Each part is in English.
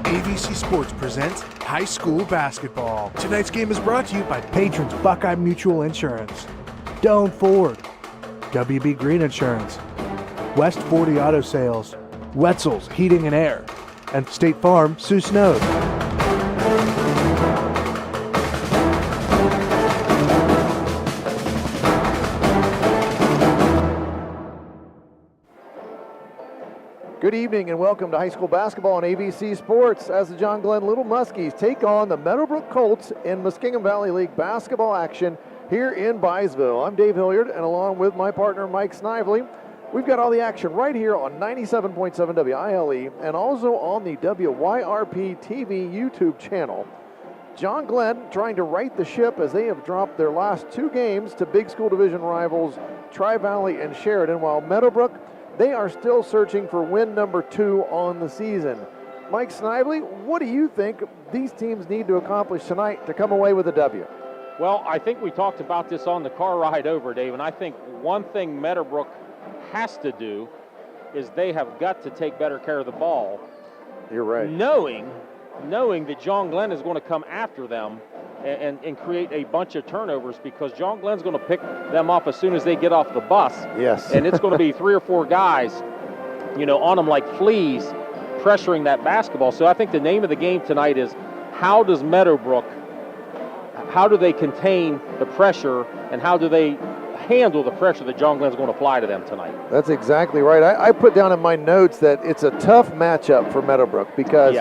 ABC Sports presents high school basketball. Tonight's game is brought to you by patrons Buckeye Mutual Insurance, Doan Ford, WB Green Insurance, West 40 Auto Sales, Wetzel's Heating and Air, and State Farm Sioux Snow. Good evening and welcome to high school basketball on ABC Sports as the John Glenn Little Muskies take on the Meadowbrook Colts in Muskingum Valley League basketball action here in Byesville. I'm Dave Hilliard, and along with my partner Mike Snively, we've got all the action right here on 97.7 WILE and also on the WYRP TV YouTube channel. John Glenn trying to right the ship as they have dropped their last two games to big school division rivals Tri-Valley and Sheridan, while Meadowbrook, they are still searching for win number 2 on the season. Mike Snively, what do you think these teams need to accomplish tonight to come away with a W? Well, I think we talked about this on the car ride over, Dave, and I think one thing Meadowbrook has to do is they have got to take better care of the ball. You're right. Knowing that John Glenn is going to come after them and create a bunch of turnovers, because John Glenn's going to pick them up as soon as they get off the bus. Yes. And it's going to be 3 or 4 guys, on them like fleas, pressuring that basketball. So I think the name of the game tonight is how do they contain the pressure, and how do they handle the pressure that John Glenn's going to apply to them tonight? That's exactly right. I put down in my notes that it's a tough matchup for Meadowbrook because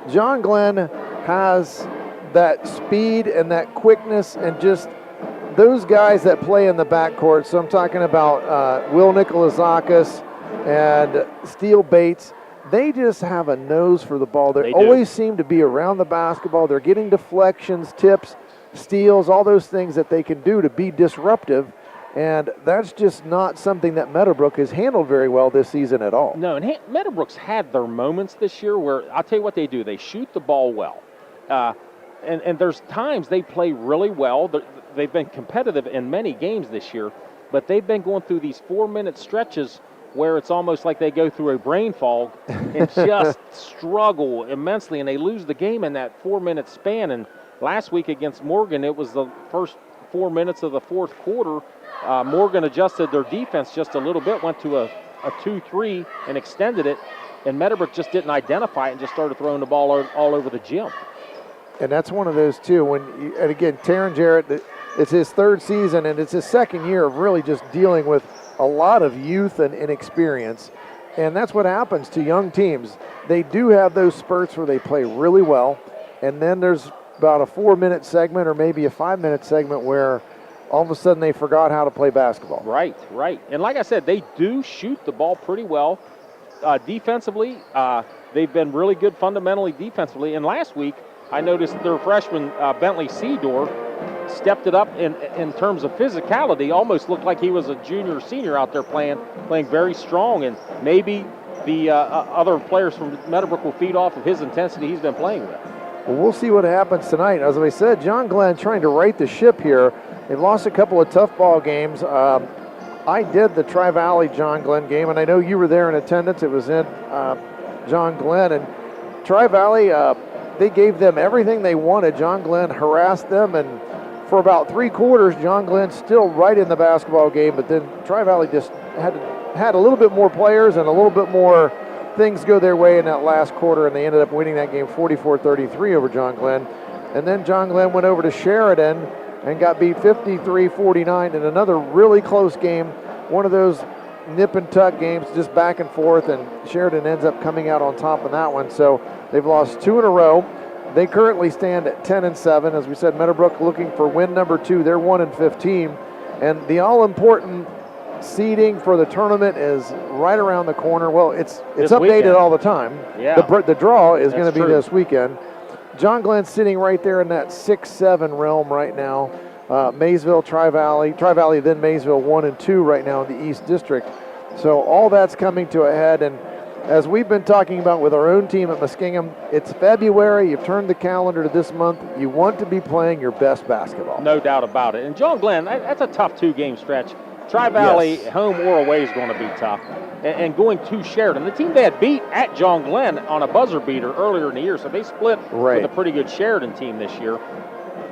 John Glenn has that speed and that quickness and just those guys that play in the backcourt. So I'm talking about Will Nikolazakis and Steele Bates. They just have a nose for the ball. They always seem to be around the basketball. They're getting deflections, tips, steals, all those things that they can do to be disruptive. And that's just not something that Meadowbrook has handled very well this season at all. No, and Meadowbrook's had their moments this year where, I'll tell you what they do. They shoot the ball well. And there's times they play really well. They've been competitive in many games this year, but they've been going through these 4-minute stretches where it's almost like they go through a brain fog and just struggle immensely, and they lose the game in that 4-minute span. And last week against Morgan, it was the first 4 minutes of the fourth quarter. Morgan adjusted their defense just a little bit, went to a 2-3 and extended it, and Meadowbrook just didn't identify it and just started throwing the ball all over the gym. And that's one of those, too. And again, Taryn Jarrett, it's his third season, and it's his second year of really just dealing with a lot of youth and inexperience. And that's what happens to young teams. They do have those spurts where they play really well, and then there's about a 4-minute segment or maybe a 5-minute segment where all of a sudden they forgot how to play basketball. Right. And like I said, they do shoot the ball pretty well. Defensively, they've been really good fundamentally defensively. And last week, I noticed their freshman, Bentley Seedor, stepped it up in terms of physicality, almost looked like he was a junior or senior out there playing very strong. And maybe the other players from Meadowbrook will feed off of his intensity he's been playing with. Well, we'll see what happens tonight. As I said, John Glenn trying to right the ship here. They've lost a couple of tough ball games. I did the Tri-Valley John Glenn game, and I know you were there in attendance. It was in John Glenn, and Tri-Valley, they gave them everything they wanted. John Glenn harassed them, and for about 3 quarters, John Glenn still right in the basketball game, but then Tri-Valley just had a little bit more players and a little bit more things go their way in that last quarter, and they ended up winning that game 44-33 over John Glenn. And then John Glenn went over to Sheridan and got beat 53-49 in another really close game, one of those nip and tuck games, just back and forth, and Sheridan ends up coming out on top of that one. So they've lost 2 in a row. They currently stand at 10-7. As we said, Meadowbrook looking for win number 2. They're 1-15. And the all-important seeding for the tournament is right around the corner. Well, it's updated weekend all the time. Yeah. The draw is going to be this weekend. John Glenn's sitting right there in that 6-7 realm right now. Maysville, Tri-Valley, then Maysville 1 and 2 right now in the East District. So all that's coming to a head, and as we've been talking about with our own team at Muskingum, it's February. You've turned the calendar to this month. You want to be playing your best basketball. No doubt about it. And John Glenn, that's a tough 2-game stretch. Tri-Valley, Yes. home or away, is going to be tough. And going to Sheridan, the team they had beat at John Glenn on a buzzer beater earlier in the year, so they split Right. with a pretty good Sheridan team this year.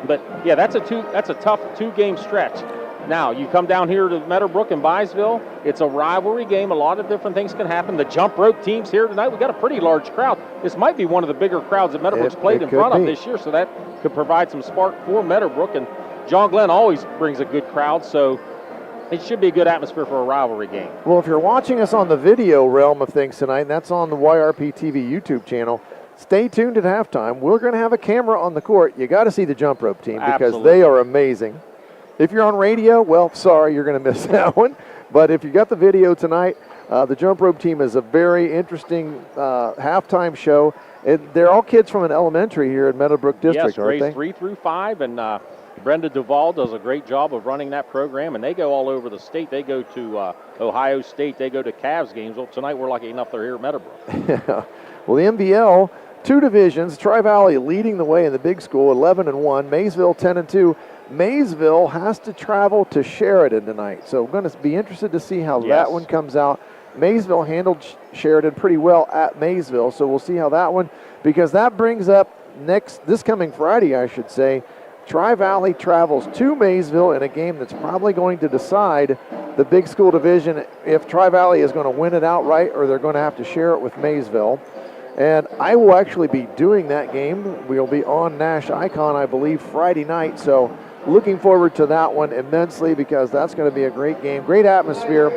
But yeah, that's a tough 2-game stretch. Now you come down here to Meadowbrook and Byesville. It's a rivalry game. A lot of different things can happen. The jump rope team's here tonight. We've got a pretty large crowd. This might be one of the bigger crowds that Meadowbrook's played in front of this year, so that could provide some spark for Meadowbrook. And John Glenn always brings a good crowd, so it should be a good atmosphere for a rivalry game. Well, if you're watching us on the video realm of things tonight, and that's on the YRP TV YouTube channel, stay tuned at halftime. We're going to have a camera on the court. You got to see the jump rope team because Absolutely. they are amazing. If you're on radio, well, sorry, you're going to miss that one. But if you got the video tonight, the jump rope team is a very interesting halftime show. They're all kids from an elementary here in Meadowbrook District, yes, aren't they? grades 3 through 5, and Brenda Duvall does a great job of running that program, and they go all over the state. They go to Ohio State. They go to Cavs games. Well, tonight we're lucky enough they're here at Meadowbrook. Well, the MVL, 2 divisions. Tri-Valley leading the way in the big school, 11-1. Maysville, 10-2. Maysville has to travel to Sheridan tonight, so I'm going to be interested to see how that one comes out. Maysville handled Sheridan pretty well at Maysville, so we'll see how that one, because that brings up this coming Friday, I should say, Tri-Valley travels to Maysville in a game that's probably going to decide the big school division if Tri-Valley is going to win it outright or they're going to have to share it with Maysville. And I will actually be doing that game. We'll be on Nash Icon, I believe, Friday night. So looking forward to that one immensely because that's going to be a great game. Great atmosphere.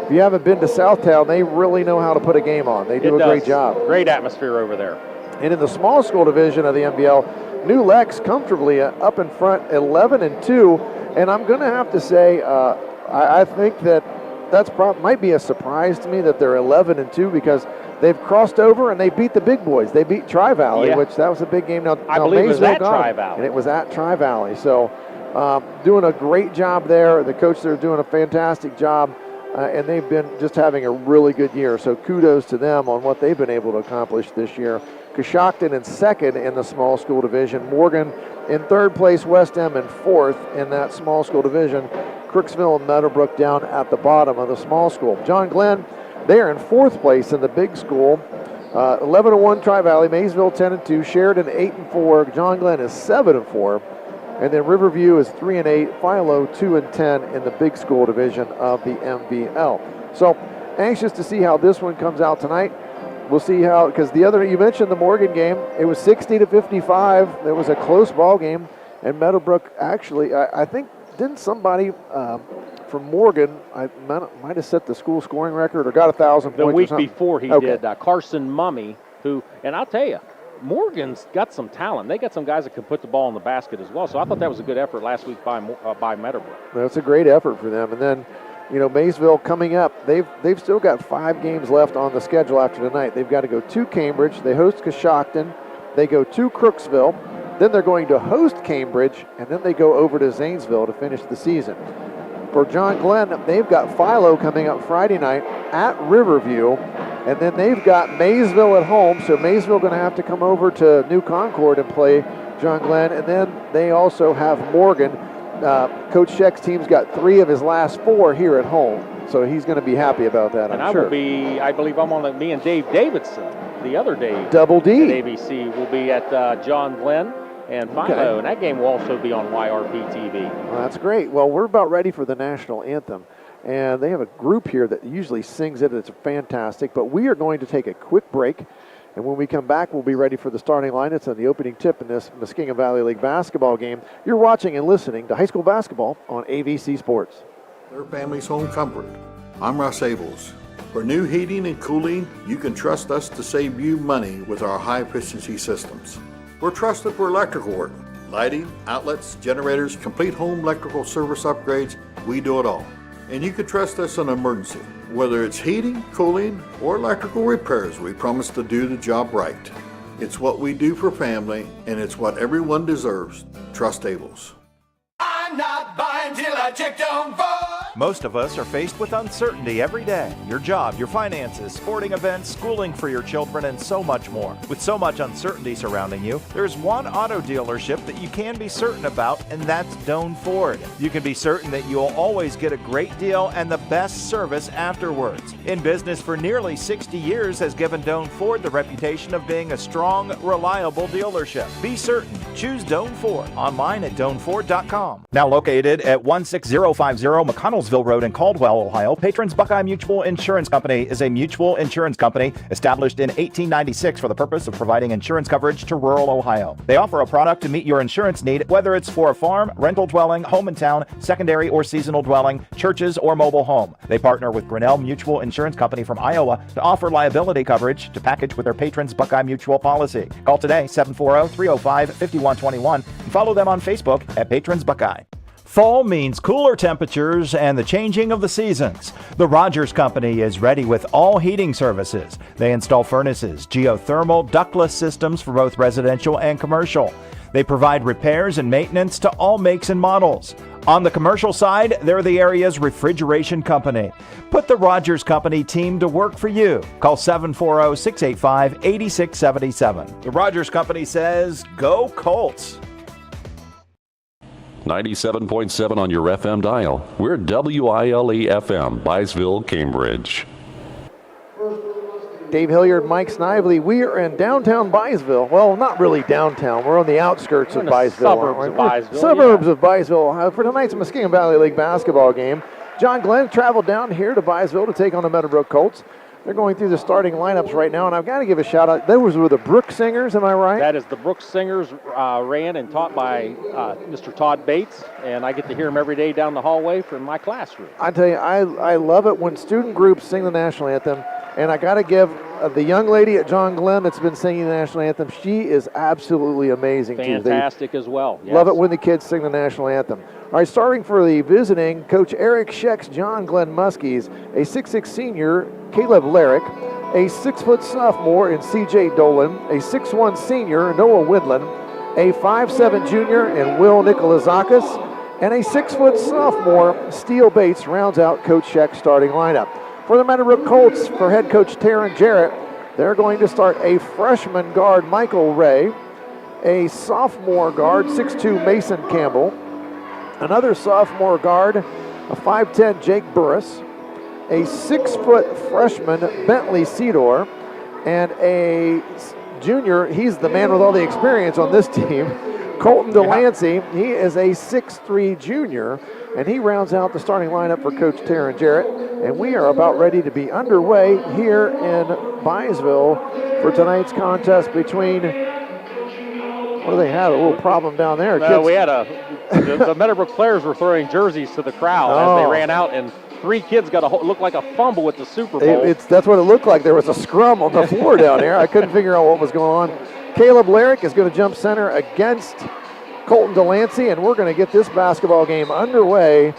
If you haven't been to Southtown, they really know how to put a game on. They do a great job. Great atmosphere over there. And in the small school division of the MBL, New Lex comfortably up in front, 11-2. And I'm going to have to say, I think that's might be a surprise to me that they're 11-2 because they've crossed over and they beat the big boys. They beat Tri-Valley, which that was a big game. Now, I believe it was at Tri-Valley. And it was at Tri-Valley. So doing a great job there. The coach there doing a fantastic job. And they've been just having a really good year. So kudos to them on what they've been able to accomplish this year. Coshocton in second in the small school division. Morgan in third place. West Em in fourth in that small school division. Crooksville and Meadowbrook down at the bottom of the small school. John Glenn, they are in fourth place in the big school. 11-1 Tri-Valley. Maysville 10-2. Sheridan 8-4. John Glenn is 7-4. And then Riverview is 3-8, Philo 2-10 in the big school division of the MVL. So anxious to see how this one comes out tonight. We'll see how, because you mentioned the Morgan game. It was 60-55. There was a close ball game, and Meadowbrook actually, I think, didn't somebody from Morgan, I might have set the school scoring record or got 1,000 points. The week before he did, Carson Mummy, who, and I'll tell you, Morgan's got some talent. They got some guys that can put the ball in the basket as well. So I thought that was a good effort last week by Meadowbrook. That's a great effort for them. And then, Maysville coming up, they've still got 5 games left on the schedule after tonight. They've got to go to Cambridge. They host Coshocton. They go to Crooksville. Then they're going to host Cambridge, and then they go over to Zanesville to finish the season. For John Glenn, they've got Philo coming up Friday night at Riverview. And then they've got Maysville at home, so Maysville going to have to come over to New Concord and play John Glenn. And then they also have Morgan. Coach Sheck's team's got 3 of his last 4 here at home, so he's going to be happy about that, I'm sure. And I believe I'm on me and Dave Davidson, the other Dave. Double D. At ABC will be at John Glenn and Philo, and that game will also be on YRP TV. Well, that's great. Well, we're about ready for the national anthem. And they have a group here that usually sings it. It's fantastic. But we are going to take a quick break. And when we come back, we'll be ready for the starting line. It's on the opening tip in this Muskingum Valley League basketball game. You're watching and listening to high school basketball on AVC Sports. Their family's home comfort. I'm Russ Abels. For new heating and cooling, you can trust us to save you money with our high-efficiency systems. We're trusted for electrical work. Lighting, outlets, generators, complete home electrical service upgrades, we do it all. And you can trust us in an emergency. Whether it's heating, cooling, or electrical repairs, we promise to do the job right. It's what we do for family, and it's what everyone deserves. Trust Abels. I'm not buying till I checked on Ford. Most of us are faced with uncertainty every day. Your job, your finances, sporting events, schooling for your children, and so much more. With so much uncertainty surrounding you, there's one auto dealership that you can be certain about, and that's Doan Ford. You can be certain that you'll always get a great deal and the best service afterwards. In business for nearly 60 years has given Doan Ford the reputation of being a strong, reliable dealership. Be certain. Choose Doan Ford. Online at DoanFord.com. Now located at 16050 McConnellsville Road in Caldwell, Ohio, Patrons Buckeye Mutual Insurance Company is a mutual insurance company established in 1896 for the purpose of providing insurance coverage to rural Ohio. They offer a product to meet your insurance need, whether it's for a farm, rental dwelling, home in town, secondary or seasonal dwelling, churches, or mobile home. They partner with Grinnell Mutual Insurance Company from Iowa to offer liability coverage to package with their Patrons Buckeye Mutual policy. Call today, 740-305-5121, and follow them on Facebook at Patrons Buckeye. Fall means cooler temperatures and the changing of the seasons. The Rogers Company is ready with all heating services. They install furnaces, geothermal, ductless systems for both residential and commercial. They provide repairs and maintenance to all makes and models. On the commercial side, they're the area's refrigeration company. Put the Rogers Company team to work for you. Call 740-685-8677. The Rogers Company says, go Colts. 97.7 on your FM dial. We're WILE-FM, Byesville, Cambridge. Dave Hilliard, Mike Snively. We are in downtown Byesville. Well, not really downtown. We're on the outskirts of Byesville. Suburbs of Byesville. Suburbs of Byesville, Ohio, for tonight's Muskegon Valley League basketball game. John Glenn traveled down here to Byesville to take on the Meadowbrook Colts. They're going through the starting lineups right now, and I've got to give a shout out. Those were the Brook Singers, am I right? That is the Brook Singers, ran and taught by Mr. Todd Bates, and I get to hear him every day down the hallway from my classroom. I tell you, I love it when student groups sing the national anthem, and I got to give the young lady at John Glenn that's been singing the national anthem, she is absolutely amazing. Fantastic as well. Yes. Love it when the kids sing the national anthem. All right, starting for the visiting, Coach Eric Scheck's John Glenn Muskies, a 6'6 senior, Caleb Larrick, a 6' sophomore in C.J. Dolan, a 6'1 senior, Noah Widland, a 5'7 junior in Will Nikolazakis, and a 6' sophomore, Steele Bates, rounds out Coach Scheck's starting lineup. For the Meadowbrook Colts, for head coach Taryn Jarrett, they're going to start a freshman guard, Michael Ray, a sophomore guard, 6'2 Mason Campbell, another sophomore guard, a 5'10 Jake Burris, a 6' freshman, Bentley Cedor, and a junior, he's the man with all the experience on this team, Colton Delancey. He is a 6'3 junior, and he rounds out the starting lineup for Coach Taryn Jarrett. And we are about ready to be underway here in Byesville for tonight's contest between, what do they have? A little problem down there. No, we had the Meadowbrook players were throwing jerseys to the crowd as they ran out, and three kids got looked like a fumble at the Super Bowl. That's what it looked like. There was a scrum on the floor down there. I couldn't figure out what was going on. Caleb Larrick is going to jump center against Colton Delancey, and we're going to get this basketball game underway.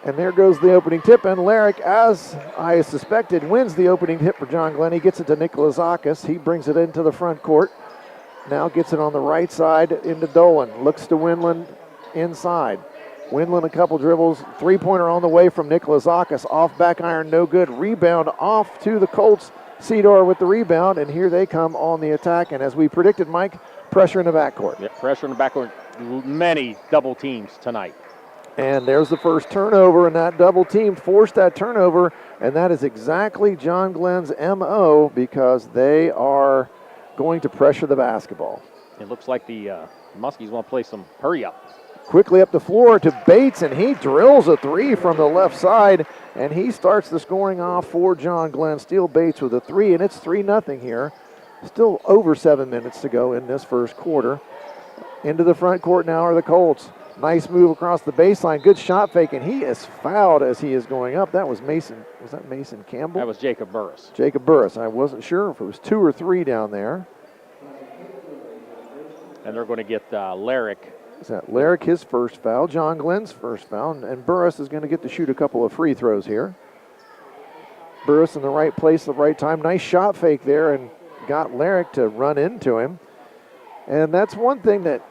And there goes the opening tip, and Larrick, as I suspected, wins the opening tip for John Glenn. He gets it to Nikolazakis. He brings it into the front court. Now gets it on the right side into Dolan. Looks to Winland inside. Winland a couple dribbles. Three-pointer on the way from Nikolazakis. Off back iron, no good. Rebound off to the Colts. Cedar with the rebound, and here they come on the attack. And as we predicted, Mike, pressure in the backcourt. Yeah, pressure in the backcourt. Many double teams tonight. And there's the first turnover, and that double team forced that turnover, and that is exactly John Glenn's MO because they are going to pressure the basketball. It looks like the Muskies want to play some hurry up. Quickly up the floor to Bates, and he drills a three from the left side, and he starts the scoring off for John Glenn. Steele Bates with a three, and it's 3-0 here. Still over 7 minutes to go in this first quarter. Into the front court now are the Colts. Nice move across the baseline. Good shot fake, and he is fouled as he is going up. That was Mason. Was that Mason Campbell? That was Jacob Burris. Jacob Burris. I wasn't sure if it was 2 or 3 down there. And they're going to get Larrick. Is that Larrick, his first foul? John Glenn's first foul. And Burris is going to get to shoot a couple of free throws here. Burris in the right place at the right time. Nice shot fake there and got Larrick to run into him. And that's one thing that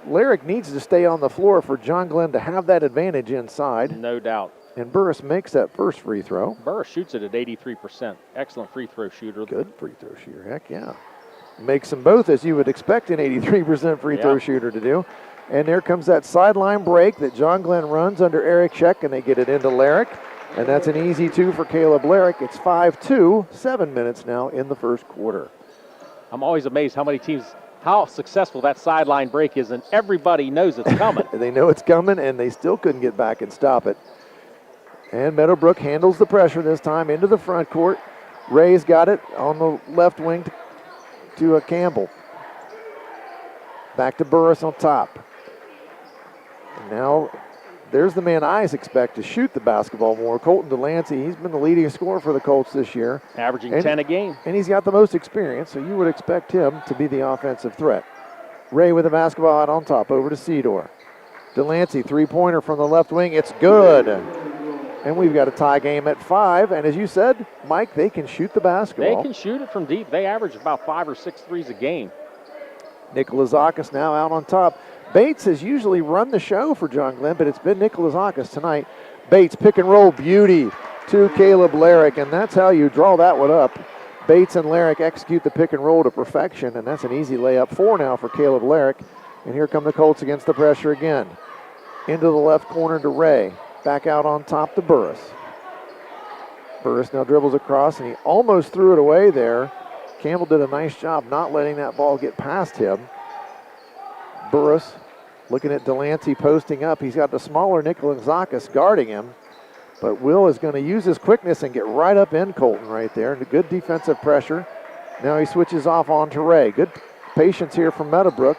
Lyric needs to stay on the floor for John Glenn to have that advantage inside. No doubt. And Burris makes that first free throw. Burris shoots it at 83%. Excellent free throw shooter. Good free throw shooter, heck yeah. Makes them both as you would expect an 83% free throw shooter to do. And there comes that sideline break that John Glenn runs under Eric Sheck, and they get it into Lyric. And that's an easy 2 for Caleb Lyric. It's 5-2, 7 minutes now in the first quarter. I'm always amazed how successful that sideline break is, and everybody knows it's coming. They know it's coming, and they still couldn't get back and stop it. And Meadowbrook handles the pressure this time into the front court. Ray's got it on the left wing to Campbell. Back to Burris on top. And now there's the man I expect to shoot the basketball more, Colton Delancey. He's been the leading scorer for the Colts this year. Averaging 10 a game. And he's got the most experience, so you would expect him to be the offensive threat. Ray with the basketball out on top, over to Cedar. Delancey, three-pointer from the left wing. It's good. And we've got a tie game at 5. And as you said, Mike, they can shoot the basketball. They can shoot it from deep. They average about 5 or 6 threes a game. Nikolazakis now out on top. Bates has usually run the show for John Glenn, but it's been Nikolazakis tonight. Bates, pick and roll beauty to Caleb Lyric, and that's how you draw that one up. Bates and Lyric execute the pick and roll to perfection, and that's an easy layup. 4 now for Caleb Lyric. And here come the Colts against the pressure again. Into the left corner to Ray. Back out on top to Burris. Burris now dribbles across, and he almost threw it away there. Campbell did a nice job not letting that ball get past him. Burris looking at Delancey posting up. He's got the smaller Nikolazakis guarding him. But Will is going to use his quickness and get right up in Colton right there. Good defensive pressure. Now he switches off on to Ray. Good patience here from Meadowbrook.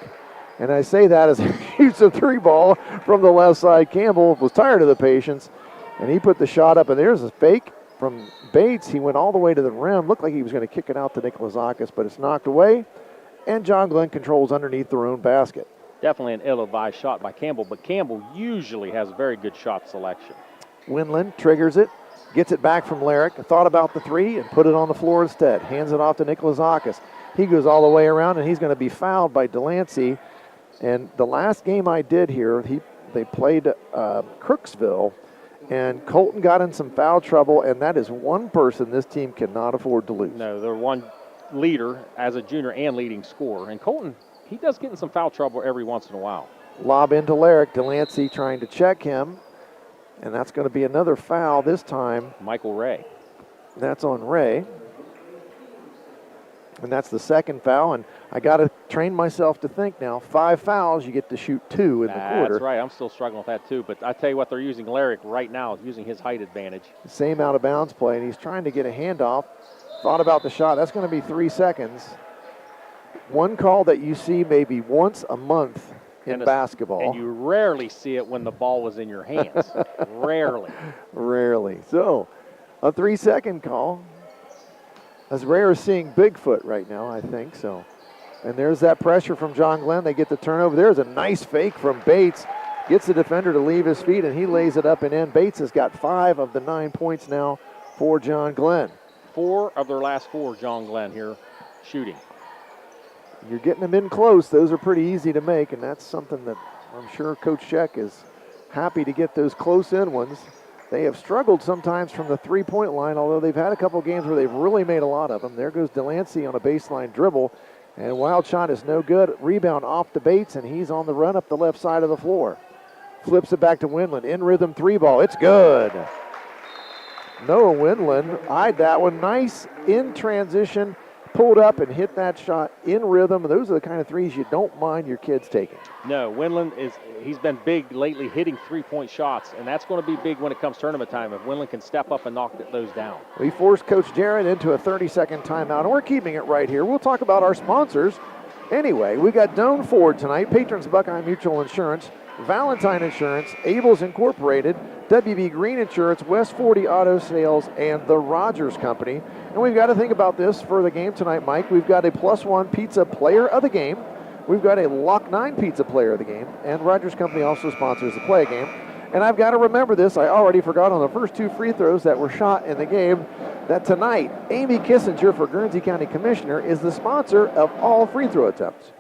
And I say that as he shoots a 3-ball from the left side. Campbell was tired of the patience, and he put the shot up. And there's a fake from Bates. He went all the way to the rim. Looked like he was going to kick it out to Nikolazakis, but it's knocked away. And John Glenn controls underneath their own basket. Definitely an ill-advised shot by Campbell, but Campbell usually has very good shot selection. Winland triggers it, gets it back from Lyric, thought about the 3 and put it on the floor instead. Hands it off to Nikolazakis. He goes all the way around, and he's going to be fouled by Delancey. And the last game I did here, they played Crooksville, and Colton got in some foul trouble, and that is one person this team cannot afford to lose. No, they're one leader as a junior and leading scorer. And Colton, he does get in some foul trouble every once in a while. Lob into Lyric. Delancey trying to check him, and that's going to be another foul this time. Michael Ray. That's on Ray. And that's the second foul, and I got to train myself to think now. 5 fouls, you get to shoot 2 in the quarter. That's right. I'm still struggling with that too. But I tell you what, they're using Lyric right now, using his height advantage. Same out of bounds play, and he's trying to get a handoff. Thought about the shot. That's going to be 3 seconds. One call that you see maybe once a month in basketball. And you rarely see it when the ball was in your hands. Rarely. Rarely. So, a 3-second call. As rare as seeing Bigfoot right now, I think so. And there's that pressure from John Glenn. They get the turnover. There's a nice fake from Bates. Gets the defender to leave his feet, and he lays it up and in. Bates has got 5 of the 9 points now for John Glenn. 4 of their last 4, John Glenn here shooting. You're getting them in close. Those are pretty easy to make, and that's something that I'm sure Coach Sheck is happy to get those close-in ones. They have struggled sometimes from the three-point line, although they've had a couple games where they've really made a lot of them. There goes Delancey on a baseline dribble, and wild shot is no good. Rebound off to Bates, and he's on the run up the left side of the floor. Flips it back to Winland. In rhythm 3-ball. It's good. Noah Winland eyed that one. Nice in transition. Pulled up and hit that shot in rhythm. Those are the kind of threes you don't mind your kids taking. No, Winland he's been big lately hitting three-point shots, and that's going to be big when it comes tournament time if Winland can step up and knock those down. We forced Coach Jarrett into a 30-second timeout, and we're keeping it right here. We'll talk about our sponsors. Anyway, we got Doan Ford tonight, patrons Buckeye Mutual Insurance, Valentine Insurance, Ables Incorporated, WB Green Insurance, West 40 Auto Sales, and the Rogers Company. And we've got to think about this for the game tonight, Mike. We've got a +1 pizza player of the game. We've got a Lock 9 pizza player of the game. And Rogers Company also sponsors the play game. And I've got to remember this. I already forgot on the first 2 free throws that were shot in the game that tonight, Amy Kissinger for Guernsey County Commissioner is the sponsor of all free throw attempts.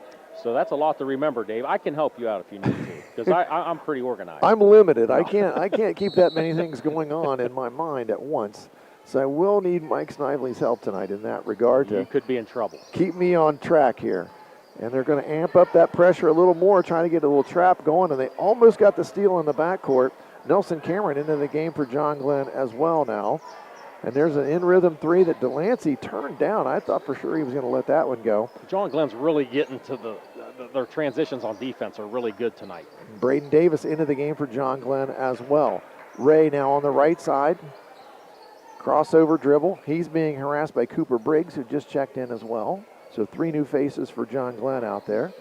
So that's a lot to remember, Dave. I can help you out if you need to, because I'm pretty organized. I'm limited. I can't keep that many things going on in my mind at once. So I will need Mike Snively's help tonight in that regard. You could be in trouble. Keep me on track here. And they're going to amp up that pressure a little more, trying to get a little trap going, and they almost got the steal in the backcourt. Nelson Cameron into the game for John Glenn as well now. And there's an in-rhythm three that Delancey turned down. I thought for sure he was going to let that one go. John Glenn's really getting to their transitions on defense are really good tonight. Braden Davis into the game for John Glenn as well. Ray now on the right side. Crossover dribble. He's being harassed by Cooper Briggs, who just checked in as well. So 3 new faces for John Glenn out there.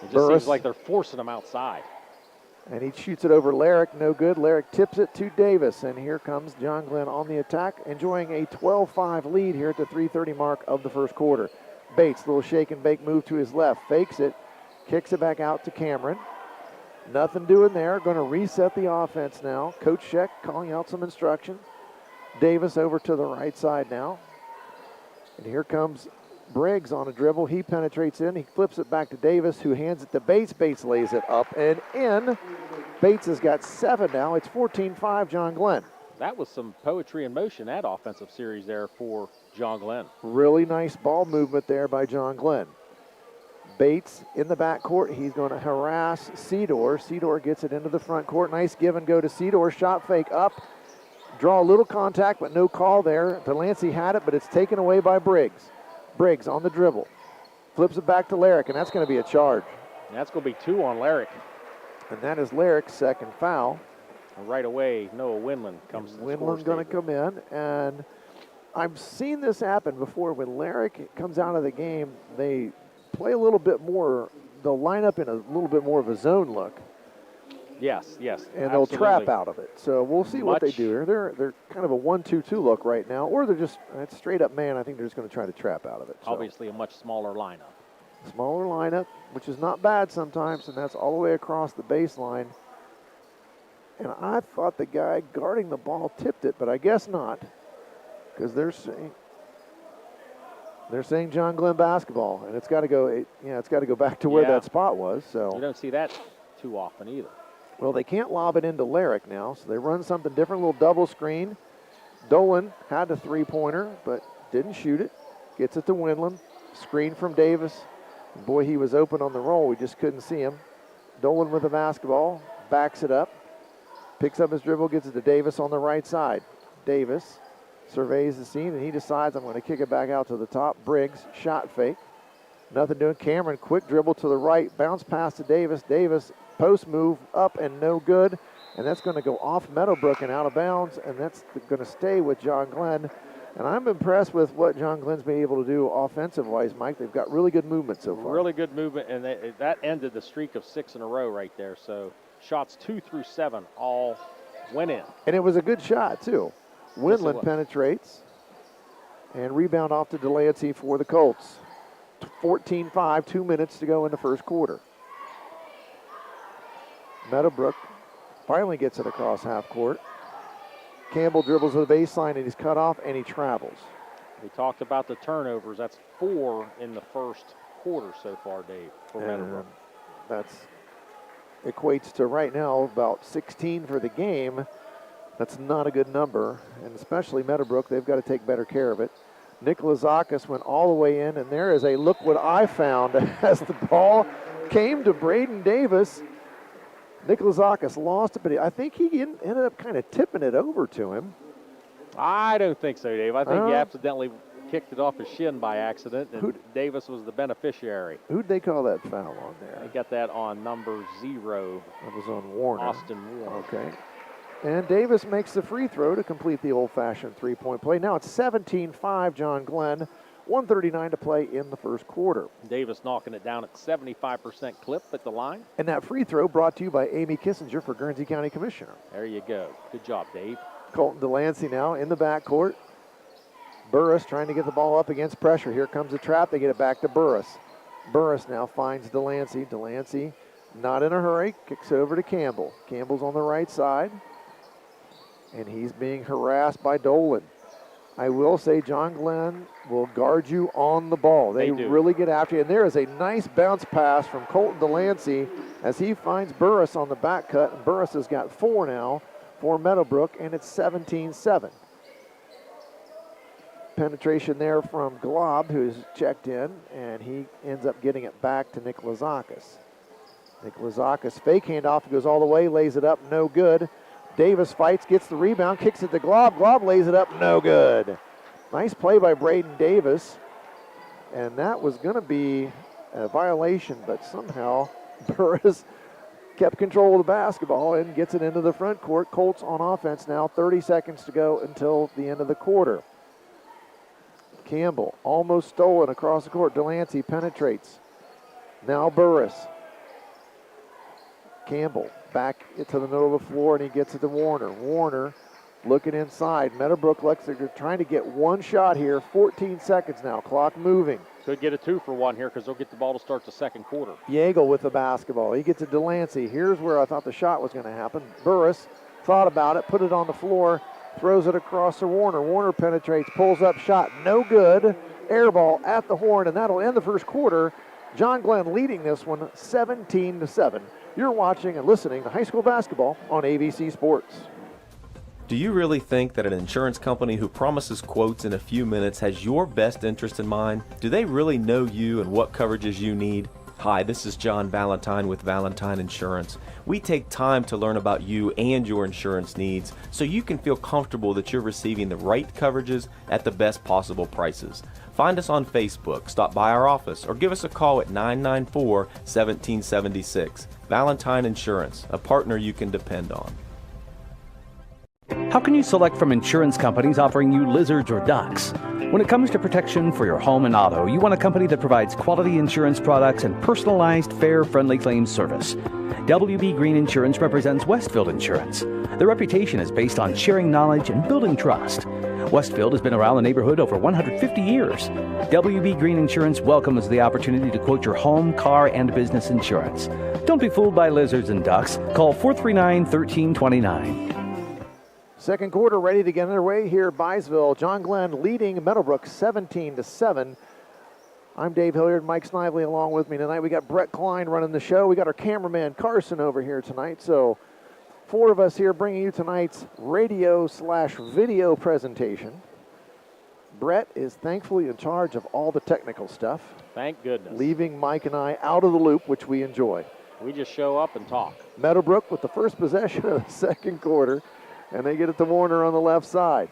It just seems like they're forcing him outside. And he shoots it over Larrick, no good. Larrick tips it to Davis, and here comes John Glenn on the attack, enjoying a 12-5 lead here at the 3:30 mark of the first quarter. Bates, little shake and bake move to his left, fakes it, kicks it back out to Cameron. Nothing doing there, going to reset the offense now. Coach Sheck calling out some instruction. Davis over to the right side now. And here comes Briggs on a dribble. He penetrates in. He flips it back to Davis, who hands it to Bates. Bates lays it up and in. Bates has got 7 now. It's 14-5 John Glenn. That was some poetry in motion, that offensive series there for John Glenn. Really nice ball movement there by John Glenn. Bates in the backcourt. He's going to harass Cedar. Cedar gets it into the front court. Nice give and go to Cedar. Shot fake up. Draw a little contact, but no call there. Delancey had it, but it's taken away by Briggs. Briggs on the dribble. Flips it back to Larrick, and that's going to be a charge. And that's going to be 2 on Larrick. And that is Larrick's second foul. And right away, Noah Winland comes to the score. Winland's going to come in, and I've seen this happen before. When Larrick comes out of the game, they play a little bit more. They'll line up in a little bit more of a zone look. Yes. And absolutely. they'll trap out of it. So we'll see what they do here. They're kind of a 1-2-2 look right now, or they're just it's straight up man. I think they're just going to try to trap out of it. So. Obviously a much smaller lineup. Smaller lineup, which is not bad sometimes, and that's all the way across the baseline. And I thought the guy guarding the ball tipped it, but I guess not, because they're saying John Glenn basketball, and it's got to go. It's got to go back to where that spot was. So you don't see that too often either. Well, they can't lob it into Larrick now, so they run something different, a little double screen. Dolan had the three-pointer, but didn't shoot it. Gets it to Winland. Screen from Davis. Boy, he was open on the roll. We just couldn't see him. Dolan with the basketball. Backs it up. Picks up his dribble, gets it to Davis on the right side. Davis surveys the scene, and he decides I'm going to kick it back out to the top. Briggs, shot fake. Nothing doing. Cameron, quick dribble to the right. Bounce pass to Davis. Davis, post move up and no good. And that's going to go off Meadowbrook and out of bounds, and that's going to stay with John Glenn. And I'm impressed with what John Glenn's been able to do offensive-wise, Mike. They've got really good movement so far. Really good movement, and that ended the streak of 6 in a row right there. So shots 2 through 7 all went in. And it was a good shot, too. Winland penetrates and rebound off to Delancey for the Colts. 14-5, 2 minutes to go in the first quarter. Meadowbrook finally gets it across half court. Campbell dribbles to the baseline, and he's cut off, and he travels. We talked about the turnovers. That's 4 in the first quarter so far, Dave, for Meadowbrook. That equates to right now about 16 for the game. That's not a good number, and especially Meadowbrook, they've got to take better care of it. Nikolazakis went all the way in, and there is a look what I found as the ball came to Braden Davis. Nikolazakis lost it, but I think he ended up kind of tipping it over to him. I don't think so, Dave. I think he accidentally kicked it off his shin by accident, and Davis was the beneficiary. Who'd they call that foul on there? They got that on number 0. That was on Warner. Austin Warner. Okay. And Davis makes the free throw to complete the old-fashioned three-point play. Now it's 17-5, John Glenn. 1:39 to play in the first quarter. Davis knocking it down at 75% clip at the line. And that free throw brought to you by Amy Kissinger for Guernsey County Commissioner. There you go. Good job, Dave. Colton Delancey now in the backcourt. Burris trying to get the ball up against pressure. Here comes a trap. They get it back to Burris. Burris now finds Delancey. Delancey not in a hurry. Kicks it over to Campbell. Campbell's on the right side. And he's being harassed by Dolan. I will say John Glenn will guard you on the ball. They do. really get after you. And there is a nice bounce pass from Colton Delancey as he finds Burris on the back cut. And Burris has got 4 now for Meadowbrook, and it's 17-7. Penetration there from Glob, who's checked in, and he ends up getting it back to Nick Lazakis. Nick Lazakis fake handoff, goes all the way, lays it up, no good. Davis fights, gets the rebound, kicks it to Glob. Glob lays it up, no good. Nice play by Braden Davis. And that was going to be a violation, but somehow Burris kept control of the basketball and gets it into the front court. Colts on offense now, 30 seconds to go until the end of the quarter. Campbell almost stolen across the court. Delancey penetrates. Now Burris. Campbell back to the middle of the floor, and he gets it to Warner. Warner looking inside. Meadowbrook they're trying to get one shot here. 14 seconds now. Clock moving. Could get a 2 for 1 here because they'll get the ball to start the second quarter. Yeagle with the basketball. He gets it to Delancey. Here's where I thought the shot was going to happen. Burris thought about it, put it on the floor, throws it across to Warner. Warner penetrates, pulls up shot. No good. Air ball at the horn, and that'll end the first quarter. John Glenn leading this one 17-7. You're watching and listening to high school basketball on ABC Sports. Do you really think that an insurance company who promises quotes in a few minutes has your best interest in mind? Do they really know you and what coverages you need? Hi, this is John Valentine with Valentine Insurance. We take time to learn about you and your insurance needs so you can feel comfortable that you're receiving the right coverages at the best possible prices. Find us on Facebook, stop by our office, or give us a call at 994-1776. Valentine Insurance, a partner you can depend on. How can you select from insurance companies offering you lizards or ducks? When it comes to protection for your home and auto, you want a company that provides quality insurance products and personalized, fair, friendly claims service. WB Green Insurance represents Westfield Insurance. Their reputation is based on sharing knowledge and building trust. Westfield has been around the neighborhood over 150 years. WB Green Insurance welcomes the opportunity to quote your home, car, and business insurance. Don't be fooled by lizards and ducks. Call 439-1329. Second quarter ready to get underway here at Byesville. John Glenn leading Meadowbrook 17-7. I'm Dave Hilliard, Mike Snively along with me tonight. We got Brett Klein running the show. We got our cameraman Carson over here tonight. So 4 of us here bringing you tonight's radio/video presentation. Brett is thankfully in charge of all the technical stuff. Thank goodness. Leaving Mike and I out of the loop, which we enjoy. We just show up and talk. Meadowbrook with the first possession of the second quarter. And they get it to Warner on the left side.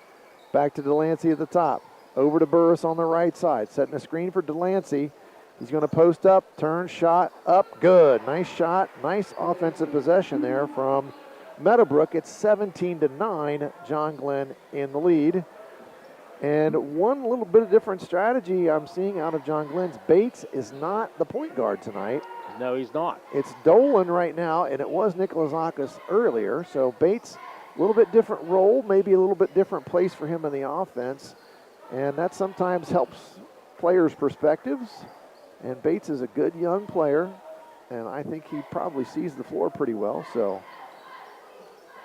Back to Delancey at the top. Over to Burris on the right side. Setting a screen for Delancey. He's going to post up, turn, shot, up, good. Nice shot, nice offensive possession there from Meadowbrook. It's 17-9, John Glenn in the lead. And one little bit of different strategy I'm seeing out of John Glenn's, Bates is not the point guard tonight. No, he's not. It's Dolan right now, and it was Nick Lazakis earlier. So Bates, a little bit different role, maybe a little bit different place for him in the offense. And that sometimes helps players' perspectives. And Bates is a good young player, and I think he probably sees the floor pretty well. So,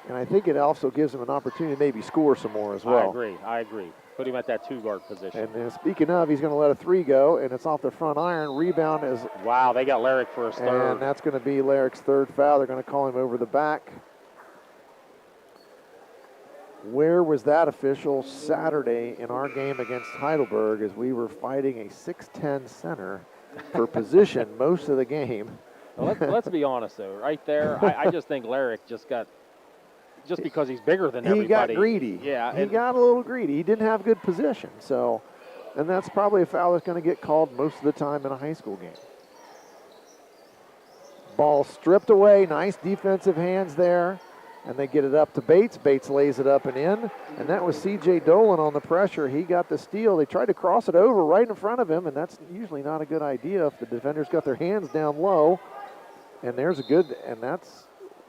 and I think it also gives him an opportunity to maybe score some more as well. I agree. Put him at that 2-guard position. And speaking of, he's going to let a 3 go, and it's off the front iron. Rebound is... Wow, they got Larrick for his third. And that's going to be Larrick's 3rd foul. They're going to call him over the back. Where was that official Saturday in our game against Heidelberg as we were fighting a 6'10 center for position most of the game? Well, let's be honest, though. Right there, I just think Larrick just because he's bigger than everybody. He got greedy. Yeah. He got a little greedy. He didn't have good position. So, and that's probably a foul that's going to get called most of the time in a high school game. Ball stripped away. Nice defensive hands there. And they get it up to Bates. Bates lays it up and in. And that was C.J. Dolan on the pressure. He got the steal. They tried to cross it over right in front of him, and that's usually not a good idea if the defenders got their hands down low. And there's a good, and that's...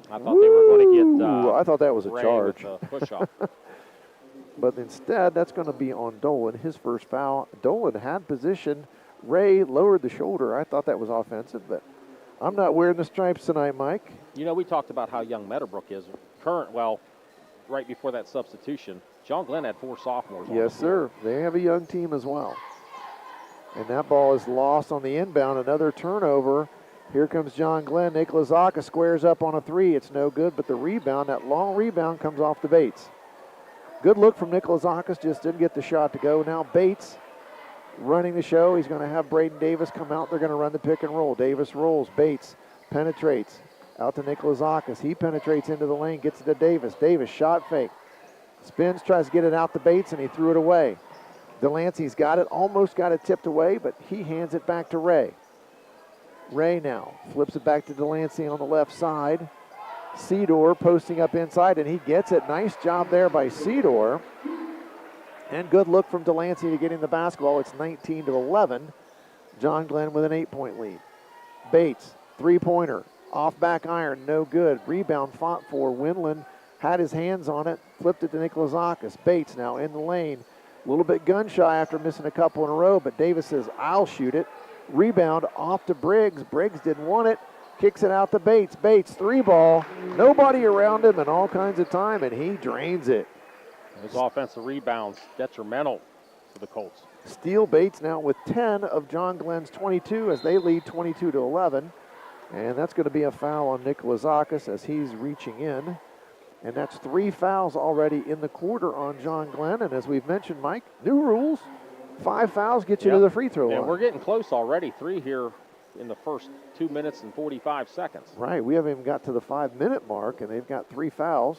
I thought they were going to get... I thought that was a Ray charge. with the push-off. But instead, that's going to be on Dolan, his first foul. Dolan had position. Ray lowered the shoulder. I thought that was offensive, but I'm not wearing the stripes tonight, Mike. You know, we talked about how young Meadowbrook is. Right before that substitution, John Glenn had 4 sophomores on Yes, the sir. field. They have a young team as well. And that ball is lost on the inbound. Another turnover. Here comes John Glenn. Nick Lazaka squares up on a 3. It's no good, but the rebound, that long rebound, comes off to Bates. Good look from Nick Lazakis, just didn't get the shot to go. Now Bates running the show. He's going to have Braden Davis come out. They're going to run the pick and roll. Davis rolls. Bates penetrates out to Nick Lazakis. He penetrates into the lane, gets it to Davis. Davis shot fake. Spins, tries to get it out to Bates, and he threw it away. Delancey's got it, almost got it tipped away, but he hands it back to Ray. Ray now flips it back to Delancey on the left side. Cedar posting up inside, and he gets it. Nice job there by Cedar. And good look from Delancey to getting the basketball. It's 19-11. John Glenn with an 8-point lead. Bates, three-pointer, off back iron, no good. Rebound fought for. Winland had his hands on it, flipped it to Nick Lazakis. Bates now in the lane. A little bit gun shy after missing a couple in a row, but Davis says, I'll shoot it. Rebound off to Briggs. Briggs didn't want it. Kicks it out to Bates. Bates, 3-ball. Nobody around him and all kinds of time, and he drains it. Those offensive rebounds detrimental to the Colts. Steele Bates now with 10 of John Glenn's 22 as they lead 22-11. And that's going to be a foul on Nick Lazakis as he's reaching in. And that's 3 fouls already in the quarter on John Glenn. And as we've mentioned, Mike, new rules. 5 fouls get you to the free throw line. And we're getting close already. 3 here in the first 2 minutes and 45 seconds. Right, we haven't even got to the 5-minute mark, and they've got 3 fouls.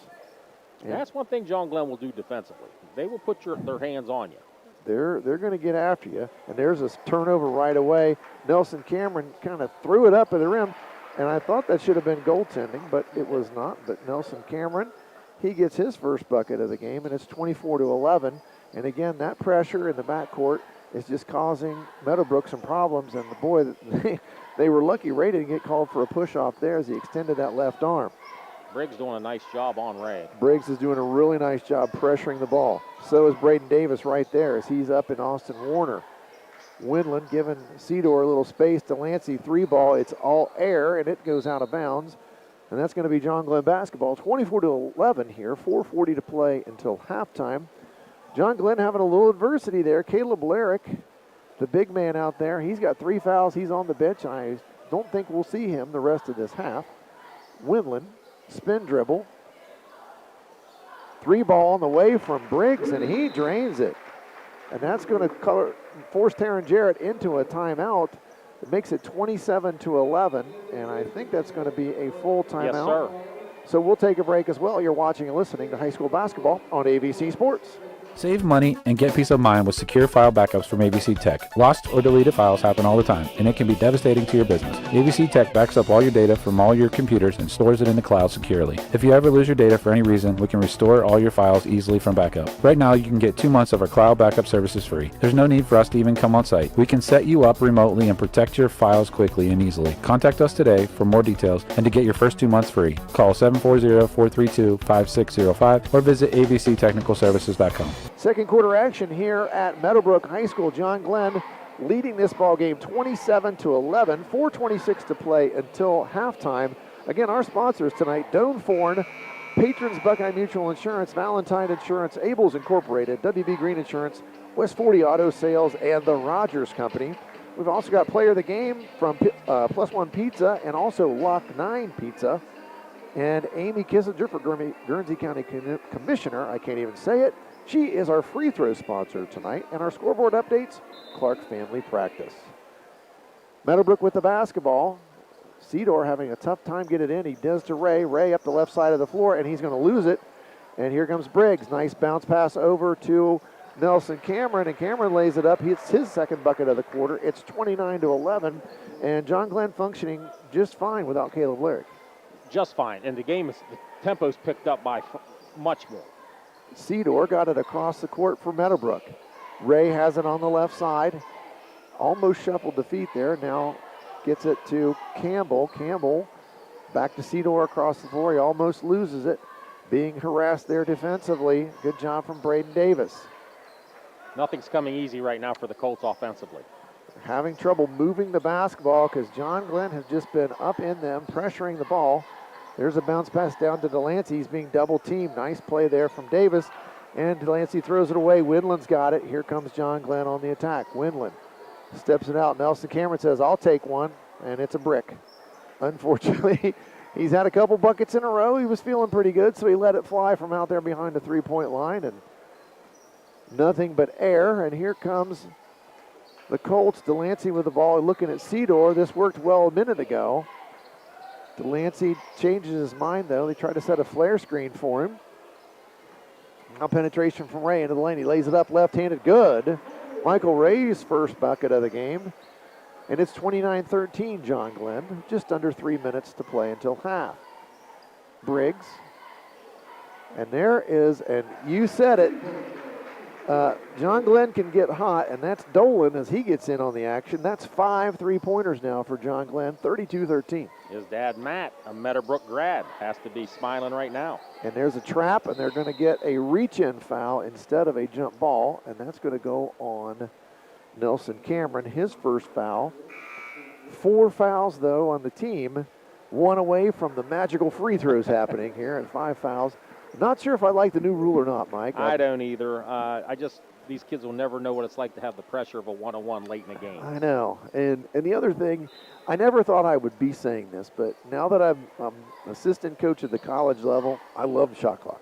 And that's one thing John Glenn will do defensively. They will put their hands on you. They're going to get after you. And there's a turnover right away. Nelson Cameron kind of threw it up at the rim, and I thought that should have been goaltending, but it was not. But Nelson Cameron, he gets his first bucket of the game, and it's 24-11. And again, that pressure in the backcourt is just causing Meadowbrook some problems. And the boy, they were lucky Ray didn't get called for a push-off there as he extended that left arm. Briggs doing a nice job on Ray. Briggs is doing a really nice job pressuring the ball. So is Braden Davis right there as he's up in Austin Warner. Winland giving Cedar a little space. Delancey 3-ball. It's all air, and it goes out of bounds. And that's going to be John Glenn basketball. 24-11 here. 4:40 to play until halftime. John Glenn having a little adversity there. Caleb Larrick, the big man out there, he's got 3 fouls. He's on the bench. I don't think we'll see him the rest of this half. Winland, spin dribble. 3-ball on the way from Briggs, and he drains it. And that's going to force Taryn Jarrett into a timeout. It makes it 27-11, and I think that's going to be a full timeout. Yes, sir. So we'll take a break as well. You're watching and listening to high school basketball on ABC Sports. Save money and get peace of mind with secure file backups from ABC Tech. Lost or deleted files happen all the time, and it can be devastating to your business. ABC Tech backs up all your data from all your computers and stores it in the cloud securely. If you ever lose your data for any reason, we can restore all your files easily from backup. Right now, you can get 2 months of our cloud backup services free. There's no need for us to even come on site. We can set you up remotely and protect your files quickly and easily. Contact us today for more details and to get your first 2 months free. Call 740-432-5605 or visit abctechnicalservices.com. Second quarter action here at Meadowbrook High School. John Glenn leading this ball game 27-11, 4:26 to play until halftime. Again, our sponsors tonight, Doan Forn, Patrons Buckeye Mutual Insurance, Valentine Insurance, Ables Incorporated, WB Green Insurance, West 40 Auto Sales, and the Rogers Company. We've also got player of the game from Plus One Pizza and also Lock 9 Pizza. And Amy Kissinger for Guernsey County Commissioner, I can't even say it. She is our free throw sponsor tonight. And our scoreboard updates, Clark Family Practice. Meadowbrook with the basketball. Cedar having a tough time getting it in. He does to Ray. Ray up the left side of the floor, and he's going to lose it. And here comes Briggs. Nice bounce pass over to Nelson Cameron, and Cameron lays it up. It's his second bucket of the quarter. It's 29-11, and John Glenn functioning just fine without Caleb Larrick. Just fine, and the tempo's picked up by much more. Cedar got it across the court for Meadowbrook. Ray has it on the left side. Almost shuffled the feet there. Now gets it to Campbell. Campbell back to Cedar across the floor. He almost loses it. Being harassed there defensively. Good job from Braden Davis. Nothing's coming easy right now for the Colts offensively. Having trouble moving the basketball because John Glenn has just been up in them, pressuring the ball. There's a bounce pass down to Delancey. He's being double teamed. Nice play there from Davis. And Delancey throws it away. Windland's got it. Here comes John Glenn on the attack. Windland steps it out. Nelson Cameron says, I'll take one, and it's a brick. Unfortunately, he's had a couple buckets in a row. He was feeling pretty good, so he let it fly from out there behind the three-point line, and nothing but air. And here comes the Colts. Delancey with the ball, looking at Cedar. This worked well a minute ago. Delancey changes his mind, though. They try to set a flare screen for him. Now penetration from Ray into the lane. He lays it up left-handed. Good. Michael Ray's first bucket of the game. And it's 29-13, John Glenn. Just under 3 minutes to play until half. Briggs. And there is, and you said it, John Glenn can get hot, and that's Dolan as he gets in on the action. That's 5 3-pointers now for John Glenn, 32-13. His dad, Matt, a Meadowbrook grad, has to be smiling right now. And there's a trap, and they're going to get a reach-in foul instead of a jump ball, and that's going to go on Nelson Cameron, his first foul. 4 fouls, though, on the team. 1 away from the magical free throws happening here, and 5 fouls. Not sure if I like the new rule or not, Mike. I don't either. These kids will never know what it's like to have the pressure of a one-on-one late in the game. I know. And the other thing, I never thought I would be saying this, but now that I'm assistant coach at the college level, I love the shot clock.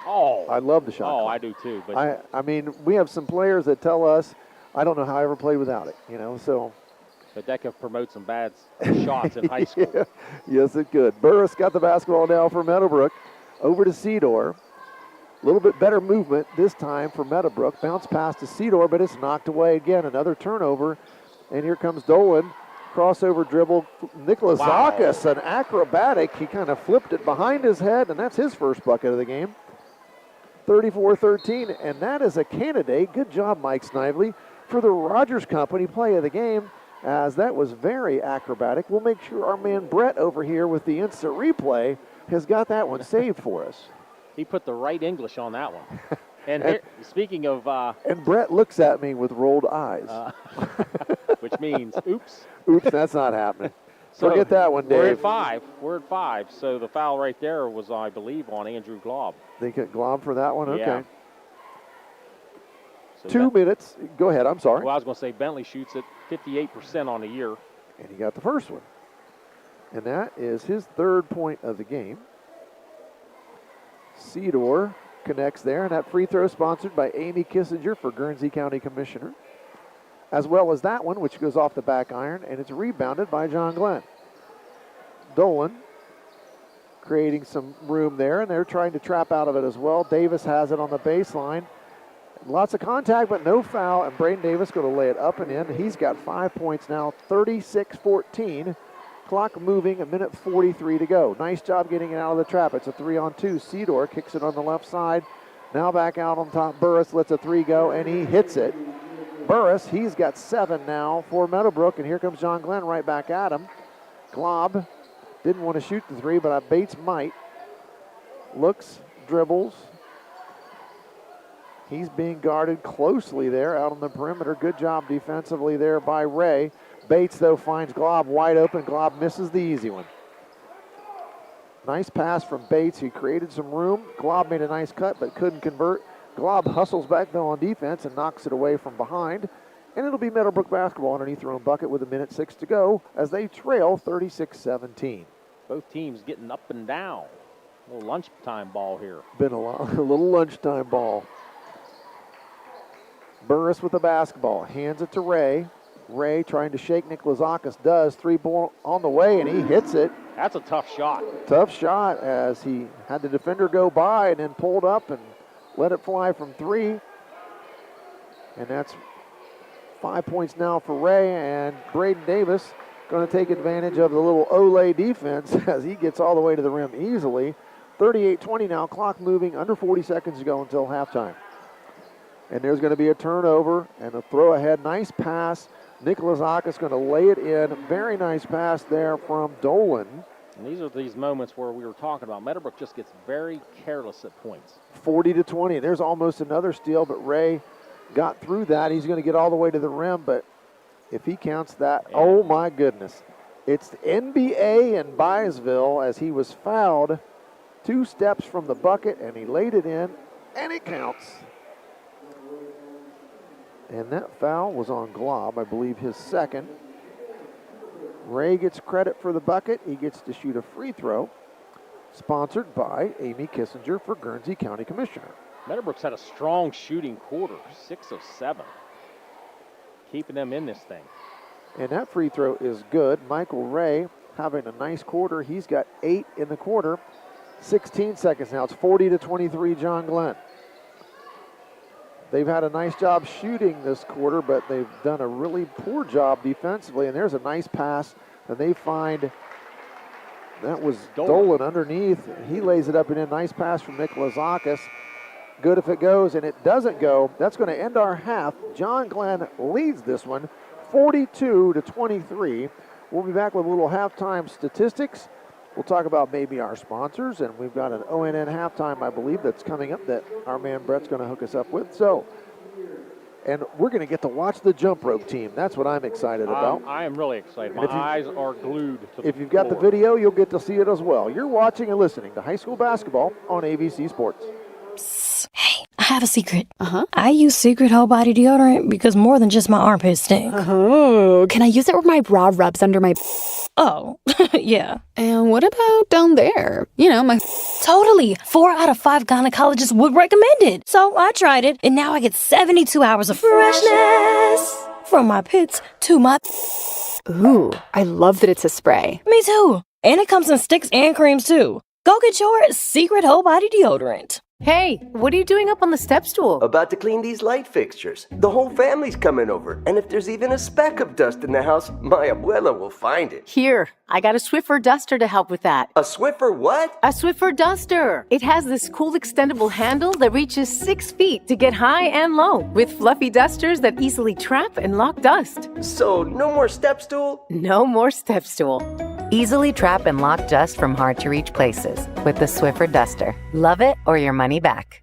Oh. I love the shot clock. Oh, I do too. But I mean, we have some players that tell us, I don't know how I ever played without it, so. But that could promote some bad shots in high school. Yeah. Yes, it could. Burris got the basketball now for Meadowbrook. Over to Cedar. A little bit better movement this time for Meadowbrook. Bounce pass to Cedar, but it's knocked away again. Another turnover. And here comes Dolan. Crossover dribble. Nicholas Zakis, an acrobatic. He kind of flipped it behind his head, and that's his first bucket of the game. 34-13, and that is a candidate. Good job, Mike Snively, for the Rogers Company play of the game, as that was very acrobatic. We'll make sure our man Brett over here with the instant replay has got that one saved for us. He put the right English on that one. And here, speaking of... and Brett looks at me with rolled eyes. Which means, oops. Oops, that's not happening. So forget that one, Dave. We're at 5. So the foul right there was, I believe, on Andrew Glob. They get Glob for that one? Okay. Yeah. So 2 minutes. Go ahead, I'm sorry. Well, I was going to say Bentley shoots at 58% on the year. And he got the first one. And that is his 3rd point of the game. Cedar connects there, and that free throw sponsored by Amy Kissinger for Guernsey County Commissioner, as well as that one, which goes off the back iron, and it's rebounded by John Glenn. Dolan creating some room there, and they're trying to trap out of it as well. Davis has it on the baseline. Lots of contact, but no foul, and Braden Davis going to lay it up and in. He's got 5 points now, 36-14. Clock moving, 1:43 to go. Nice job getting it out of the trap. It's a 3-on-2. Cedar kicks it on the left side. Now back out on top. Burris lets a 3 go, and he hits it. Burris, he's got 7 now for Meadowbrook, and here comes John Glenn right back at him. Glob didn't want to shoot the 3, but Bates might. Looks, dribbles. He's being guarded closely there out on the perimeter. Good job defensively there by Ray. Bates, though, finds Glob wide open. Glob misses the easy one. Nice pass from Bates. He created some room. Glob made a nice cut, but couldn't convert. Glob hustles back, though, on defense and knocks it away from behind. And it'll be Meadowbrook basketball underneath their own bucket with 1:06 to go as they trail 36-17. Both teams getting up and down. A little lunchtime ball here. Been a little lunchtime ball. Burris with the basketball. Hands it to Ray. Ray trying to shake Nicholas Zakis. Does. 3-ball on the way, and he hits it. That's a tough shot. Tough shot as he had the defender go by and then pulled up and let it fly from 3. And that's 5 points now for Ray, and Braden Davis going to take advantage of the little Olay defense as he gets all the way to the rim easily. 38-20 now, clock moving, under 40 seconds to go until halftime. And there's going to be a turnover and a throw ahead. Nice pass. Nicholas Zakis going to lay it in. Very nice pass there from Dolan. And these are these moments where we were talking about. Meadowbrook just gets very careless at points. 40-20. There's almost another steal, but Ray got through that. He's going to get all the way to the rim, but if he counts that, oh my goodness. It's the NBA in Byesville as he was fouled 2 steps from the bucket, and he laid it in. and it counts. And that foul was on Glob, I believe his second. Ray gets credit for the bucket. He gets to shoot a free throw, sponsored by Amy Kissinger for Guernsey County Commissioner. Meadowbrook's had a strong shooting quarter, 6 of 7. Keeping them in this thing. And that free throw is good. Michael Ray having a nice quarter. He's got 8 in the quarter. 16 seconds now. It's 40-23 John Glenn. They've had a nice job shooting this quarter, but they've done a really poor job defensively. And there's a nice pass, and they find that was Dolan underneath. He lays it up and in. Nice pass from Nick Lazakis. Good if it goes, and it doesn't go. That's going to end our half. John Glenn leads this one 42-23. We'll be back with a little halftime statistics. We'll talk about maybe our sponsors, and we've got an ONN halftime, I believe, that's coming up that our man Brett's going to hook us up with. So, and we're going to get to watch the jump rope team. That's what I'm excited about. I am really excited. My eyes are glued to the If you've got the video, you'll get to see it as well. You're watching and listening to high school basketball on ABC Sports. Psst. Hey, I have a secret. I use Secret Whole Body Deodorant because more than just my armpits stink. Oh, can I use it where my bra rubs under my... Oh, yeah. And what about down there? You know, my... Totally. 4 out of 5 gynecologists would recommend it. So I tried it, and now I get 72 hours of freshness from my pits to my... Ooh, I love that it's a spray. Me too. And it comes in sticks and creams too. Go get your Secret Whole Body Deodorant. Hey, what are you doing up on the step stool? About to clean these light fixtures. The whole family's coming over, and if there's even a speck of dust in the house, my abuela will find it. Here, I got a Swiffer duster to help with that. A Swiffer what? A Swiffer duster. It has this cool extendable handle that reaches 6 feet to get high and low, with fluffy dusters that easily trap and lock dust. So, no more step stool? No more step stool. Easily trap and lock dust from hard-to-reach places with the Swiffer duster. Love it or your money back.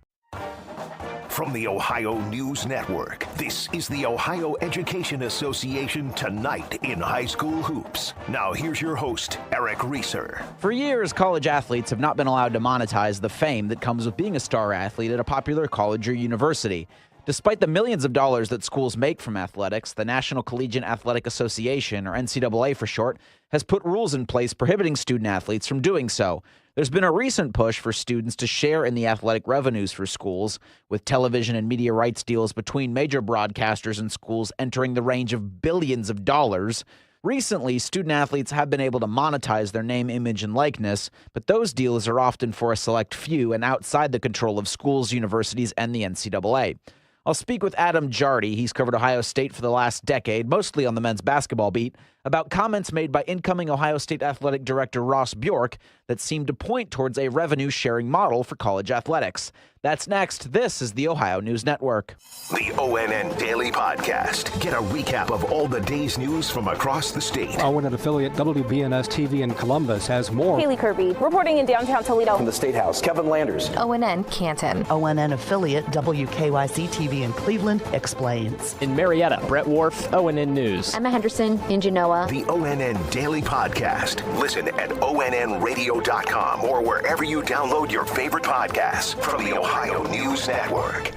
From the Ohio News Network, this is the Ohio Education Association Tonight in High School Hoops. Now here's your host, Eric Reeser. For years, college athletes have not been allowed to monetize the fame that comes with being a star athlete at a popular college or university. Despite the millions of dollars that schools make from athletics, the National Collegiate Athletic Association, or NCAA for short, has put rules in place prohibiting student athletes from doing so. There's been a recent push for students to share in the athletic revenues for schools, with television and media rights deals between major broadcasters and schools entering the range of billions of dollars. Recently, student athletes have been able to monetize their name, image, and likeness, but those deals are often for a select few and outside the control of schools, universities, and the NCAA. I'll speak with Adam Jardy. He's covered Ohio State for the last decade, mostly on the men's basketball beat, about comments made by incoming Ohio State Athletic Director Ross Bjork that seemed to point towards a revenue-sharing model for college athletics. That's next. This is the Ohio News Network. The ONN Daily Podcast. Get a recap of all the day's news from across the state. ONN affiliate WBNS TV in Columbus has more. Haley Kirby, reporting in downtown Toledo. From the State House, Kevin Landers. ONN Canton. ONN affiliate WKYC TV in Cleveland explains. In Marietta, Brett Wharf, ONN News. Emma Henderson in Genoa. The ONN Daily Podcast. Listen at ONNradio.com or wherever you download your favorite podcasts from the Ohio News Network.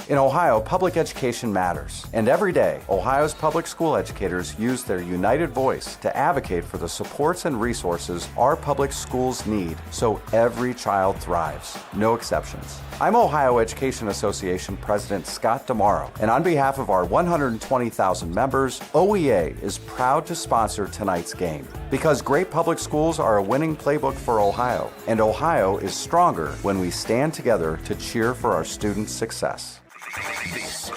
In Ohio, public education matters. And every day, Ohio's public school educators use their united voice to advocate for the supports and resources our public schools need so every child thrives. No exceptions. I'm Ohio Education Association President Scott Damaro, and on behalf of our 120,000 members, OEA is proud to sponsor tonight's game. Because great public schools are a winning playbook for Ohio, and Ohio is stronger when we stand together to cheer for our students' success. This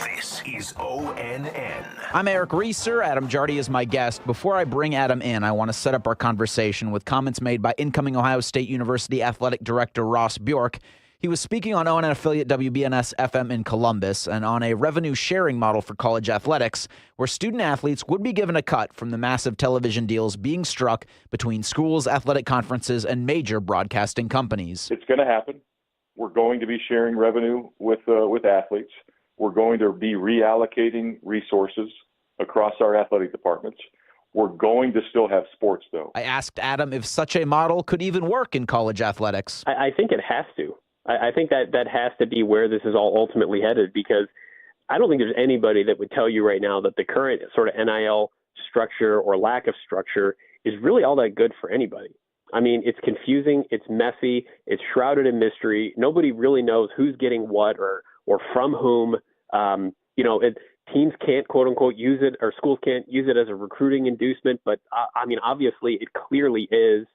is ONN. I'm Eric Reeser. Adam Jardy is my guest. Before I bring Adam in, I want to set up our conversation with comments made by incoming Ohio State University Athletic Director Ross Bjork. He was speaking on ONN affiliate WBNS FM in Columbus and on a revenue-sharing model for college athletics where student athletes would be given a cut from the massive television deals being struck between schools, athletic conferences, and major broadcasting companies. It's going to happen. We're going to be sharing revenue with athletes. We're going to be reallocating resources across our athletic departments. We're going to still have sports, though. I asked Adam if such a model could even work in college athletics. I think it has to. I think that has to be where this is all ultimately headed, because I don't think there's anybody that would tell you right now that the current sort of NIL structure or lack of structure is really all that good for anybody. I mean, it's confusing, it's messy, it's shrouded in mystery. Nobody really knows who's getting what or from whom. Teams can't, quote unquote, use it, or schools can't use it as a recruiting inducement. But I mean, obviously, it clearly is.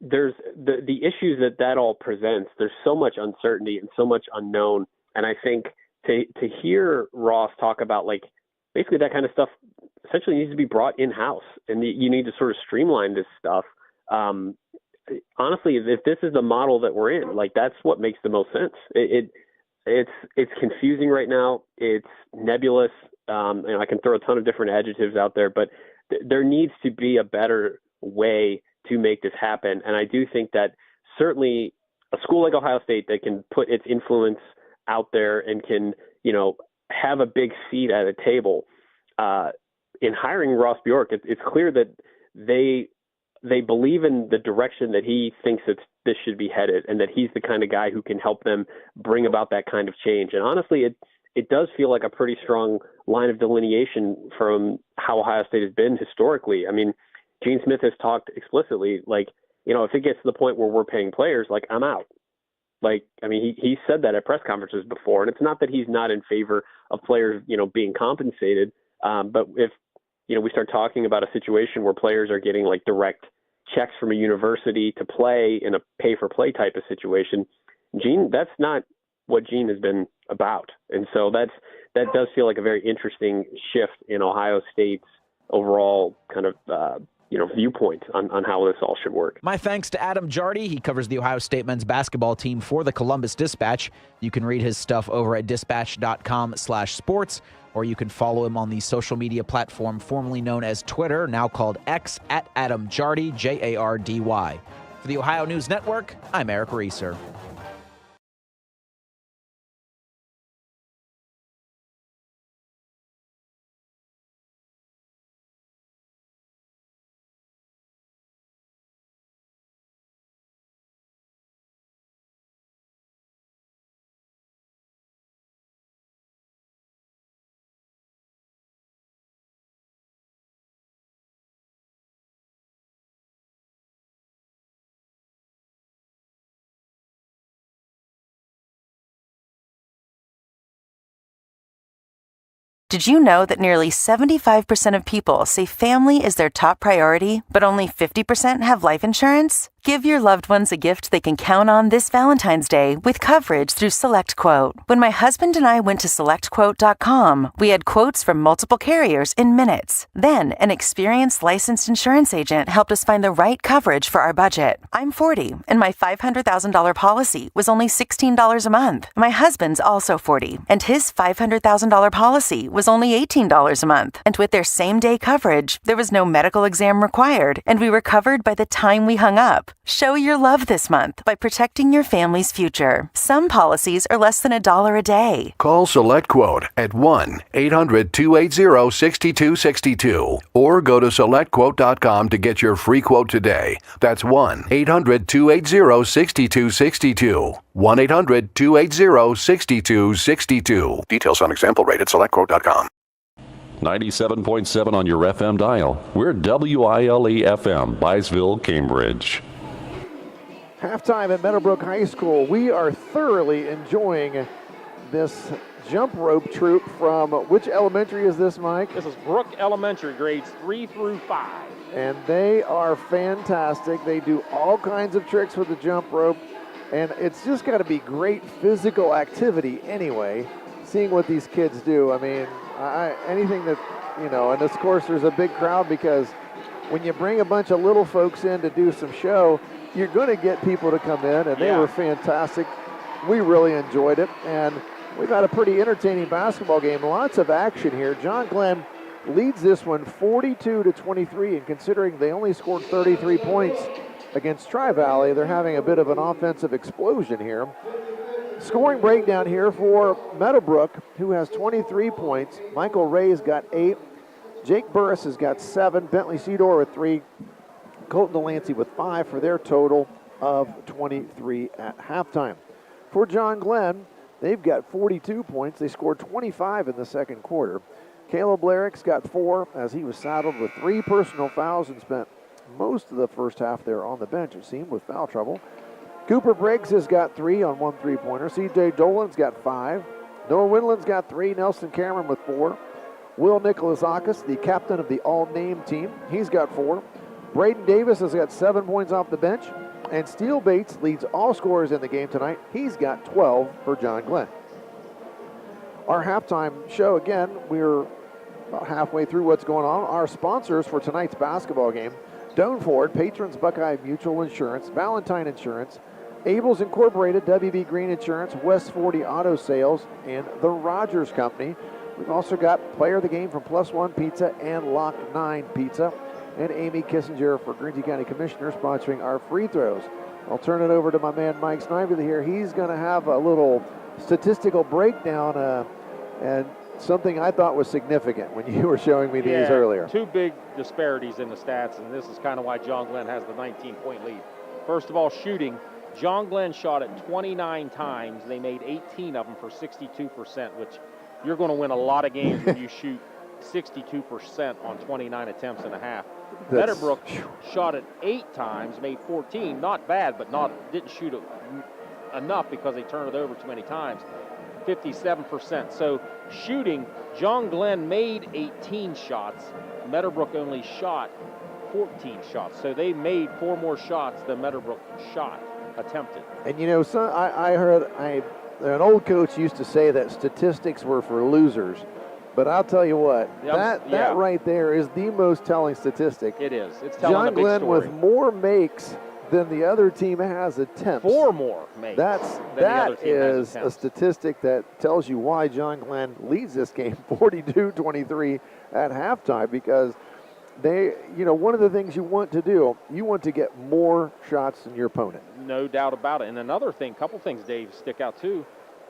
There's the issues that all presents. There's so much uncertainty and so much unknown. And I think to hear Ross talk about, like, basically that kind of stuff essentially needs to be brought in-house, and you need to sort of streamline this stuff. Honestly, if this is the model that we're in, like, that's what makes the most sense. It's confusing right now. It's nebulous. And I can throw a ton of different adjectives out there, but there needs to be a better way to make this happen. And I do think that certainly a school like Ohio State that can put its influence out there and can, have a big seat at a table in hiring Ross Bjork, it's clear that they believe in the direction that he thinks this should be headed, and that he's the kind of guy who can help them bring about that kind of change. And honestly, it does feel like a pretty strong line of delineation from how Ohio State has been historically. I mean, Gene Smith has talked explicitly, like, if it gets to the point where we're paying players, like, I'm out. Like, I mean, he said that at press conferences before, and it's not that he's not in favor of players, being compensated. But if, we start talking about a situation where players are getting, like, direct checks from a university to play in a pay-for-play type of situation, that's not what Gene has been about. And so that does feel like a very interesting shift in Ohio State's overall kind of, viewpoint on how this all should work. My thanks to Adam Jardy. He covers the Ohio State men's basketball team for the Columbus Dispatch. You can read his stuff over at dispatch.com/sports, or you can follow him on the social media platform formerly known as Twitter, now called X, at Adam Jardy, Jardy. For the Ohio News Network, I'm Eric Reeser. Did you know that nearly 75% of people say family is their top priority, but only 50% have life insurance? Give your loved ones a gift they can count on this Valentine's Day with coverage through SelectQuote. When my husband and I went to SelectQuote.com, we had quotes from multiple carriers in minutes. Then, an experienced licensed insurance agent helped us find the right coverage for our budget. I'm 40, and my $500,000 policy was only $16 a month. My husband's also 40, and his $500,000 policy was only $18 a month. And with their same-day coverage, there was no medical exam required, and we were covered by the time we hung up. Show your love this month by protecting your family's future. Some policies are less than $1 a day. Call SelectQuote at 1-800-280-6262 or go to SelectQuote.com to get your free quote today. That's 1-800-280-6262. 1-800-280-6262. Details on example rate at SelectQuote.com. 97.7 on your FM dial. We're WILE-FM, Byesville, Cambridge. Halftime at Meadowbrook High School. We are thoroughly enjoying this jump rope troop from which elementary is this, Mike? This is Brook Elementary, grades 3 through 5. And they are fantastic. They do all kinds of tricks with the jump rope, and it's just got to be great physical activity anyway, seeing what these kids do. I mean, anything that, and of course there's a big crowd because when you bring a bunch of little folks in to do some show, you're going to get people to come in, and they were fantastic. We really enjoyed it, and we've had a pretty entertaining basketball game. Lots of action here. John Glenn leads this one 42-23, and considering they only scored 33 points against Tri-Valley, they're having a bit of an offensive explosion here. Scoring breakdown here for Meadowbrook, who has 23 points. Michael Ray's got 8. Jake Burris has got 7. Bentley Sedor with 3. Colton Delancey with 5 for their total of 23 at halftime. For John Glenn, they've got 42 points. They scored 25 in the second quarter. Caleb Larrick's got 4 as he was saddled with 3 personal fouls and spent most of the first half there on the bench, it seemed, with foul trouble. Cooper Briggs has got 3 on 1 3-pointer. CJ Dolan's got 5. Noah Winland's got 3. Nelson Cameron with 4. Will Nicholasakis, the captain of the all-name team, he's got 4. Braden Davis has got 7 points off the bench. And Steele Bates leads all scorers in the game tonight. He's got 12 for John Glenn. Our halftime show, again, we're about halfway through what's going on. Our sponsors for tonight's basketball game: Doan Ford, Patrons Buckeye Mutual Insurance, Valentine Insurance, Abels Incorporated, WB Green Insurance, West 40 Auto Sales, and the Rogers Company. We've also got Player of the Game from Plus One Pizza and Lock 9 Pizza, and Amy Kissinger for Guernsey County Commissioner sponsoring our free throws. I'll turn it over to my man Mike Snively here. He's going to have a little statistical breakdown and something I thought was significant when you were showing me these earlier. 2 big disparities in the stats, and this is kind of why John Glenn has the 19-point lead. First of all, shooting. John Glenn shot it 29 times. They made 18 of them for 62%, which you're going to win a lot of games when you shoot 62% on 29 attempts and a half. Meadowbrook shot it 8 times, made 14. Not bad, but didn't shoot it enough because they turned it over too many times. 57%. So shooting, John Glenn made 18 shots. Meadowbrook only shot 14 shots. So they made 4 more shots than Meadowbrook attempted. And you know, I heard an old coach used to say that statistics were for losers. But I'll tell you what, that right there is the most telling statistic. It is. It's telling a big John Glenn story. with more makes than the other team has attempts. 4 more makes. That is a statistic that tells you why John Glenn leads this game 42-23 at halftime, because one of the things you want to do, you want to get more shots than your opponent. No doubt about it. And another thing, couple things, Dave, stick out too.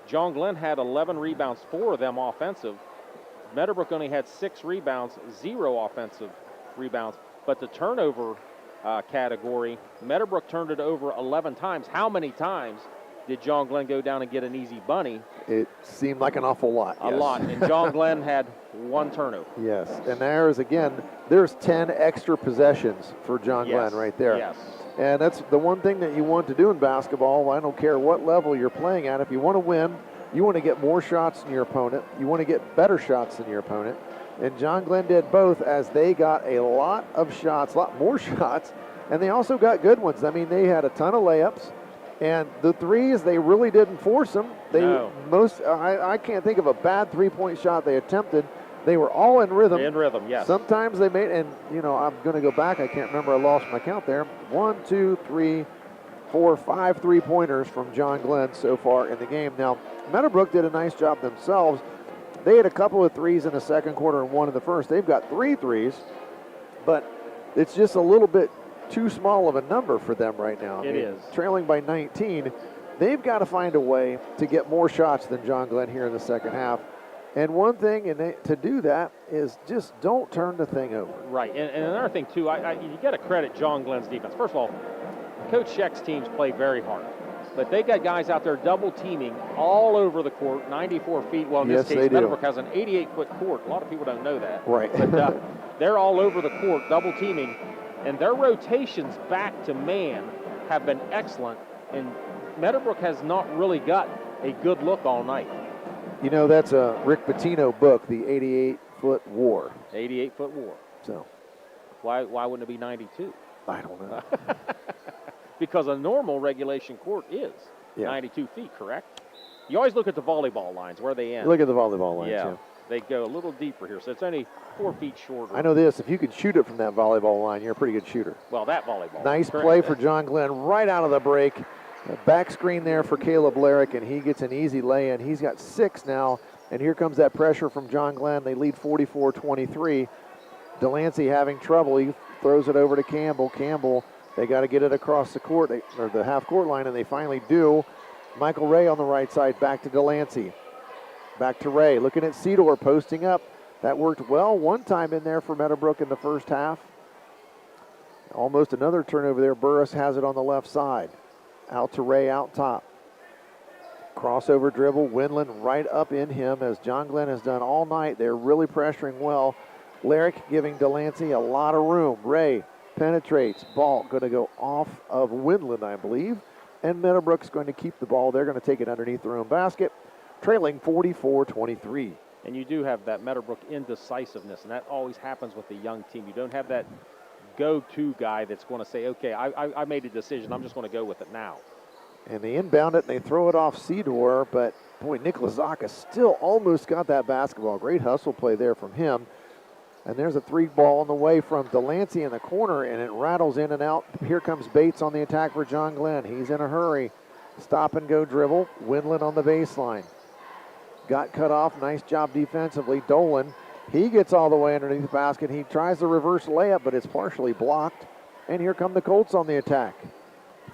John Glenn had 11 rebounds, 4 of them offensive. Meadowbrook only had 6 rebounds, 0 offensive rebounds. But the turnover category, Meadowbrook turned it over 11 times. How many times did John Glenn go down and get an easy bunny? It seemed like an awful lot. A lot. And John Glenn had 1 turnover. Yes. And there's 10 extra possessions for John Glenn right there. Yes. And that's the one thing that you want to do in basketball. I don't care what level you're playing at. If you want to win, you want to get more shots than your opponent. You want to get better shots than your opponent. And John Glenn did both, as they got a lot of shots, a lot more shots, and they also got good ones. I mean, they had a ton of layups, and the threes, they really didn't force them. I can't think of a bad three-point shot they attempted. They were all in rhythm. In rhythm, yes. Sometimes they made, and I'm going to go back. I can't remember. I lost my count there. 1, 2, 3, 4, 5 three-pointers from John Glenn so far in the game. Now, Meadowbrook did a nice job themselves. They had a couple of threes in the second quarter and 1 in the first. They've got 3 threes, but it's just a little bit too small of a number for them right now. It is. Trailing by 19, they've got to find a way to get more shots than John Glenn here in the second half. And one thing to do that is just don't turn the thing over. Right, and another thing, too, you got to credit John Glenn's defense. First of all, Coach Scheck's teams play very hard. But they got guys out there double teaming all over the court, 94 feet. Well, in this case, Meadowbrook has an 88-foot court. A lot of people don't know that. Right. But they're all over the court, double teaming. And their rotations back to man have been excellent. And Meadowbrook has not really got a good look all night. You know, that's a Rick Pitino book, The 88-Foot War. 88-foot war. So why wouldn't it be 92? I don't know. Because a normal regulation court is 92 feet, correct? You always look at the volleyball lines, where they end. Look at the volleyball lines, yeah. They go a little deeper here, so it's only 4 feet shorter. I know this. If you can shoot it from that volleyball line, you're a pretty good shooter. Well, that volleyball. Nice play for John Glenn right out of the break. A back screen there for Caleb Larrick, and he gets an easy lay-in. He's got 6 now, and here comes that pressure from John Glenn. They lead 44-23. Delancey having trouble. He throws it over to Campbell. Campbell, they got to get it across the court, or the half-court line, and they finally do. Michael Ray on the right side, back to Delancey. Back to Ray, looking at Cedor posting up. That worked well one time in there for Meadowbrook in the first half. Almost another turnover there. Burris has it on the left side. Out to Ray, out top. Crossover dribble, Windland right up in him as John Glenn has done all night. They're really pressuring well. Lyric giving Delancey a lot of room. Ray penetrates. Ball going to go off of Windland, I believe. And Meadowbrook's going to keep the ball. They're going to take it underneath their own basket, trailing 44-23. And you do have that Meadowbrook indecisiveness, and that always happens with the young team. You don't have that go-to guy that's going to say, okay, I made a decision. I'm just going to go with it now. And they inbound it, and they throw it off Cedor, but, boy, Nicholas Zaka still almost got that basketball. Great hustle play there from him. And there's a three ball on the way from Delancey in the corner, and it rattles in and out. Here comes Bates on the attack for John Glenn. He's in a hurry. Stop and go dribble. Windland on the baseline. Got cut off. Nice job defensively. Dolan, he gets all the way underneath the basket. He tries the reverse layup, but it's partially blocked. And here come the Colts on the attack.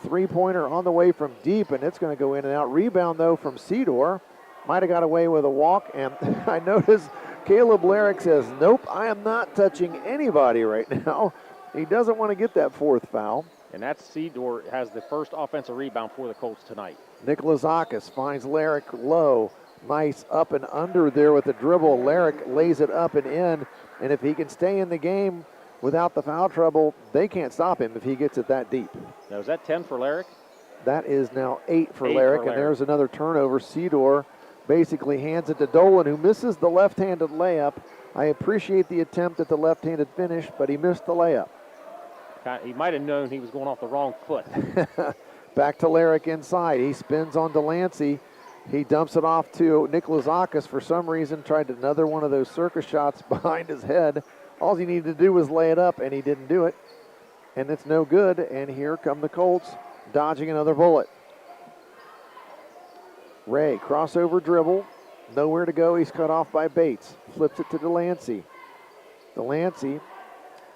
Three-pointer on the way from deep, and it's going to go in and out. Rebound, though, from Cedor. Might have got away with a walk, and I noticed Caleb Lyric says, nope, I am not touching anybody right now. He doesn't want to get that fourth foul. And that Cedor has the first offensive rebound for the Colts tonight. Nicholas Akis finds Lyric low. Nice up and under there with the dribble. Lyric lays it up and in, and if he can stay in the game without the foul trouble, they can't stop him if he gets it that deep. Now, is that 10 for Lyric? That is now 8 for Lyric, and there's another turnover. Cedor basically hands it to Dolan, who misses the left-handed layup. I appreciate the attempt at the left-handed finish, but he missed the layup. He might have known he was going off the wrong foot. Back to Lyric inside. He spins on Delancey. He dumps it off to Nicholas Akis. For some reason, tried another one of those circus shots behind his head. All he needed to do was lay it up, and he didn't do it. And it's no good, and here come the Colts, dodging another bullet. Ray, crossover dribble, nowhere to go. He's cut off by Bates. Flips it to Delancey. Delancey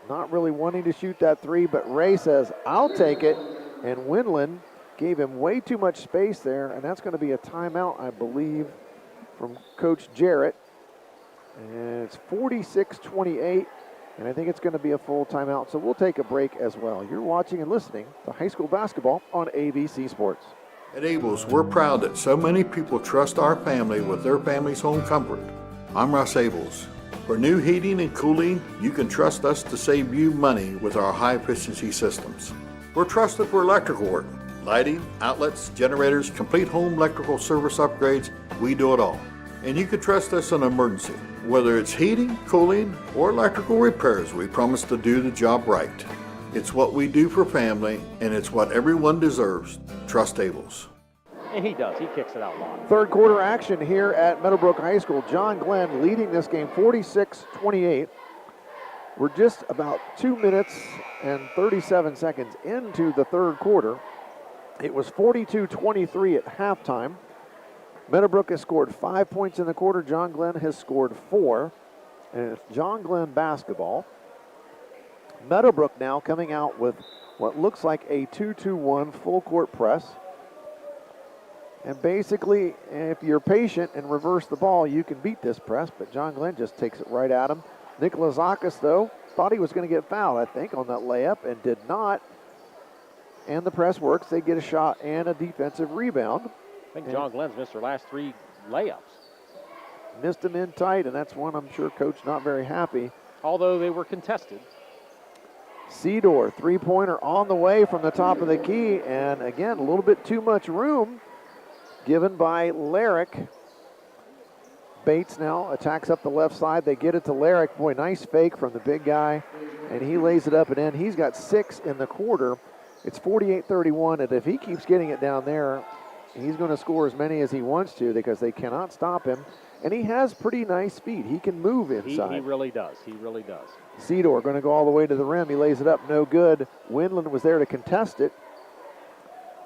not really wanting to shoot that three, but Ray says, I'll take it. And Windland gave him way too much space there, and that's going to be a timeout, I believe, from Coach Jarrett. And it's 46-28, and I think it's going to be a full timeout, so we'll take a break as well. You're watching and listening to high school basketball on ABC Sports. At Abel's, we're proud that so many people trust our family with their family's home comfort. I'm Russ Abels. For new heating and cooling, you can trust us to save you money with our high-efficiency systems. We're trusted for electrical work, lighting, outlets, generators, complete home electrical service upgrades. We do it all. And you can trust us in an emergency. Whether it's heating, cooling, or electrical repairs, we promise to do the job right. It's what we do for family, and it's what everyone deserves. Trust Abels. And he does. He kicks it out long. Third quarter action here at Meadowbrook High School. John Glenn leading this game 46-28. We're just about 2 minutes and 37 seconds into the third quarter. It was 42-23 at halftime. Meadowbrook has scored 5 points in the quarter. John Glenn has scored 4. And it's John Glenn basketball. Meadowbrook now coming out with what looks like a 2-2-1 full court press. And basically, if you're patient and reverse the ball, you can beat this press, but John Glenn just takes it right at him. Nicholas Akis, though, thought he was going to get fouled, I think, on that layup, and did not. And the press works. They get a shot and a defensive rebound. I think John Glenn's missed their last 3 layups. Missed them in tight, and that's one I'm sure Coach not very happy. Although they were contested. Cedor, three-pointer on the way from the top of the key, and again, a little bit too much room given by Lyric. Bates now attacks up the left side. They get it to Lyric. Boy, nice fake from the big guy, and he lays it up and in. He's got 6 in the quarter. It's 48-31, and if he keeps getting it down there, he's going to score as many as he wants to because they cannot stop him. And he has pretty nice feet. He can move inside. He really does. He really does. Cedor going to go all the way to the rim. He lays it up, no good. Windland was there to contest it.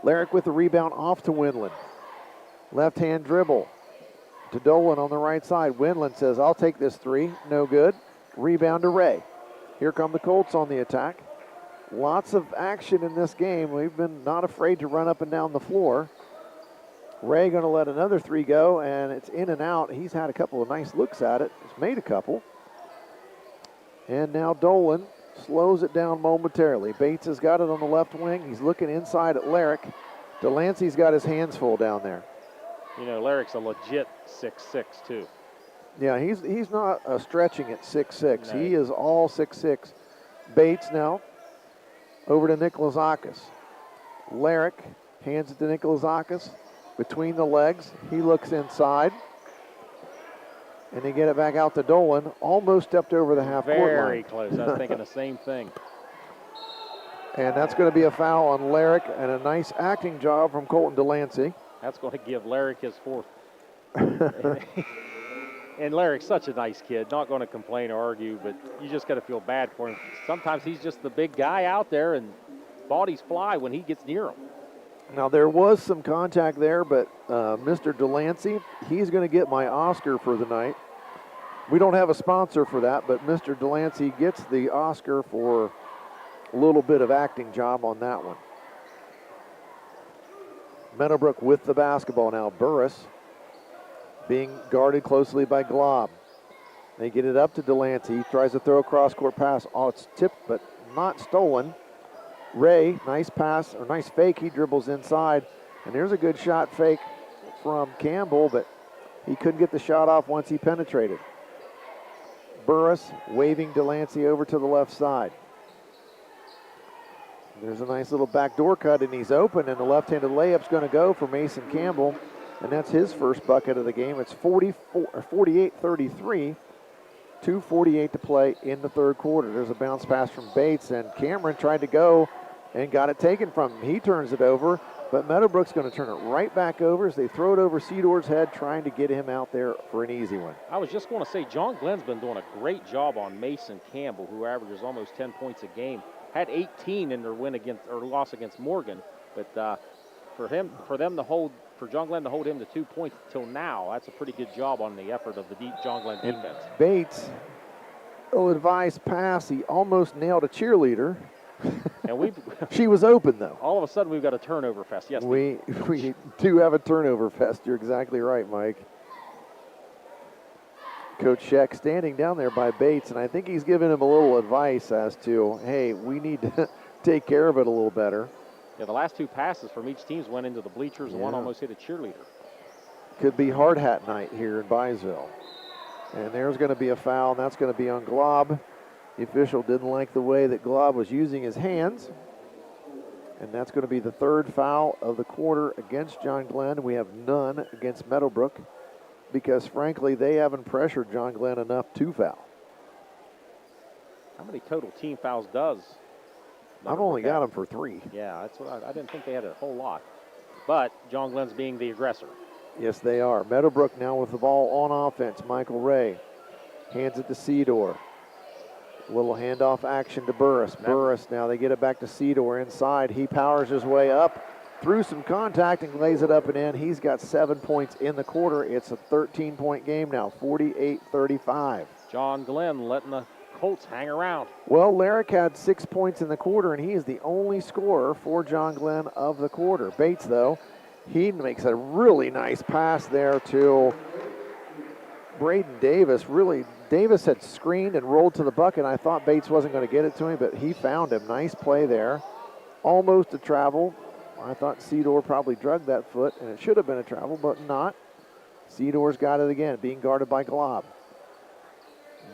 Lyric with the rebound off to Windland. Left-hand dribble to Dolan on the right side. Windland says, I'll take this three. No good. Rebound to Ray. Here come the Colts on the attack. Lots of action in this game. We've been not afraid to run up and down the floor. Ray going to let another three go, and it's in and out. He's had a couple of nice looks at it. He's made a couple. And now Dolan slows it down momentarily. Bates has got it on the left wing. He's looking inside at Lyric. Delancey's got his hands full down there. You know, Larrick's a legit 6'6", too. Yeah, he's not stretching at 6'6". No. He is all 6'6". Bates now over to Nikolazakis. Larrick hands it to Nikolazakis between the legs. He looks inside. And they get it back out to Dolan. Almost stepped over the half-court line. Very close. I was thinking the same thing. And that's going to be a foul on Larrick and a nice acting job from Colton Delancey. That's going to give Larrick his fourth. And Larrick's such a nice kid. Not going to complain or argue, but you just got to feel bad for him. Sometimes he's just the big guy out there, and bodies fly when he gets near him. Now, there was some contact there, but Mr. Delancey, he's going to get my Oscar for the night. We don't have a sponsor for that, but Mr. Delancey gets the Oscar for a little bit of acting job on that one. Meadowbrook with the basketball now. Burris being guarded closely by Glob. They get it up to Delancey. He tries to throw a cross-court pass. Oh, it's tipped, but not stolen. Ray, nice pass, or nice fake. He dribbles inside. And there's a good shot fake from Campbell, but he couldn't get the shot off once he penetrated. Burris waving Delancey over to the left side. There's a nice little backdoor cut, and he's open, and the left-handed layup's going to go for Mason Campbell, and that's his first bucket of the game. It's 48-33, 2:48 to play in the third quarter. There's a bounce pass from Bates, and Cameron tried to go and got it taken from him. He turns it over, but Meadowbrook's going to turn it right back over as they throw it over Cedor's head, trying to get him out there for an easy one. I was just going to say, John Glenn's been doing a great job on Mason Campbell, who averages almost 10 points a game. Had 18 in their win against or loss against Morgan, but for John Glenn to hold him to 2 points till now, that's a pretty good job on the effort of the deep John Glenn defense. And Bates, ill-advised pass. He almost nailed a cheerleader. And she was open though. All of a sudden, we've got a turnover fest. Yes, we do have a turnover fest. You're exactly right, Mike. Coach Scheck standing down there by Bates, and I think he's giving him a little advice as to, hey, we need to take care of it a little better. Yeah, the last two passes from each team went into the bleachers, and one almost hit a cheerleader. Could be hard hat night here in Byesville. And there's going to be a foul, and that's going to be on Glob. The official didn't like the way that Glob was using his hands. And that's going to be the third foul of the quarter against John Glenn. We have none against Meadowbrook, because, frankly, they haven't pressured John Glenn enough to foul. How many total team fouls does I've only got them for 3. Yeah, that's what I didn't think they had a whole lot. But John Glenn's being the aggressor. Yes, they are. Meadowbrook now with the ball on offense. Michael Ray hands it to Cedor. Little handoff action to Burris. Burris, now they get it back to Cedor inside. He powers his way up through some contact and lays it up and in. He's got 7 points in the quarter. It's a 13-point game now, 48-35. John Glenn letting the Colts hang around. Well, Larrick had 6 points in the quarter, and he is the only scorer for John Glenn of the quarter. Bates, though, he makes a really nice pass there to Braden Davis. Really, Davis had screened and rolled to the bucket. I thought Bates wasn't going to get it to him, but he found him. Nice play there. Almost a travel. I thought Cedor probably drugged that foot, and it should have been a travel, but not. Cedor's got it again, being guarded by Glob.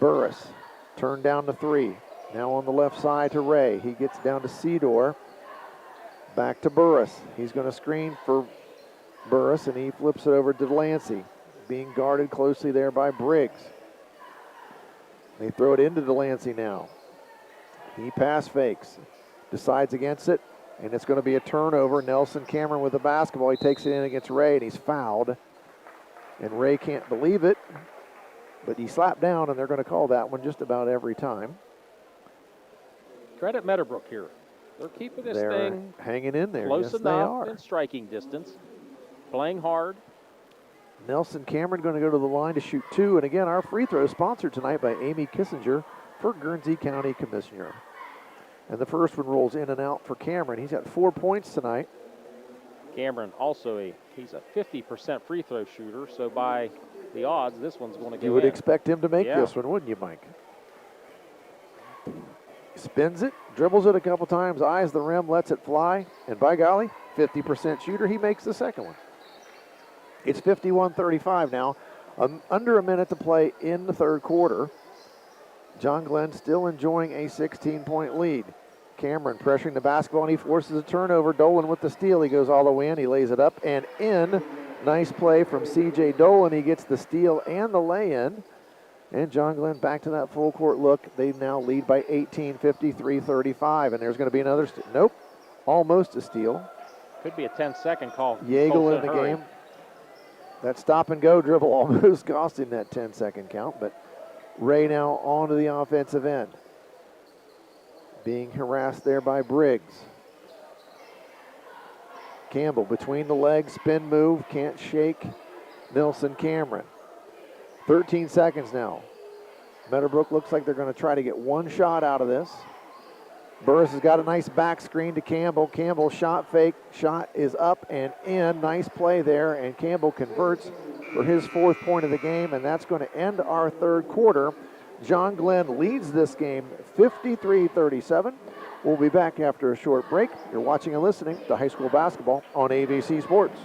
Burris turned down to 3. Now on the left side to Ray. He gets down to Cedor. Back to Burris. He's going to screen for Burris, and he flips it over to Delancey, being guarded closely there by Briggs. They throw it into Delancey now. He pass fakes, decides against it, and it's going to be a turnover. Nelson Cameron with the basketball. He takes it in against Ray, and he's fouled. And Ray can't believe it, but he slapped down, and they're going to call that one just about every time. Credit Meadowbrook here. They're keeping this thing hanging in there. Close yes, enough in striking distance, playing hard. Nelson Cameron going to go to the line to shoot 2. And again, our free throw sponsored tonight by Amy Kissinger for Guernsey County Commissioner. And the first one rolls in and out for Cameron. He's got 4 points tonight. Cameron also he's a 50% free throw shooter, so by the odds, this one's going to go in. You would expect him to make this one, wouldn't you, Mike? Spins it, dribbles it a couple times, eyes the rim, lets it fly, and by golly, 50% shooter, he makes the second one. It's 51-35 now. Under a minute to play in the third quarter. John Glenn still enjoying a 16-point lead. Cameron pressuring the basketball, and he forces a turnover. Dolan with the steal. He goes all the way in. He lays it up and in. Nice play from C.J. Dolan. He gets the steal and the lay-in. And John Glenn back to that full court look. They now lead by 18, 53-35. And there's going to be another steal. Nope. Almost a steal. Could be a 10-second call. Yeagle in the game. That stop-and-go dribble almost cost him that 10-second count. But Ray now onto the offensive end. Being harassed there by Briggs. Campbell between the legs, spin move, can't shake Nelson Cameron. 13 seconds now. Meadowbrook looks like they're going to try to get one shot out of this. Burris has got a nice back screen to Campbell. Campbell shot fake. Shot is up and in. Nice play there, and Campbell converts for his 4th point of the game, and that's going to end our third quarter. John Glenn leads this game 53-37. We'll be back after a short break. You're watching and listening to high school basketball on ABC Sports.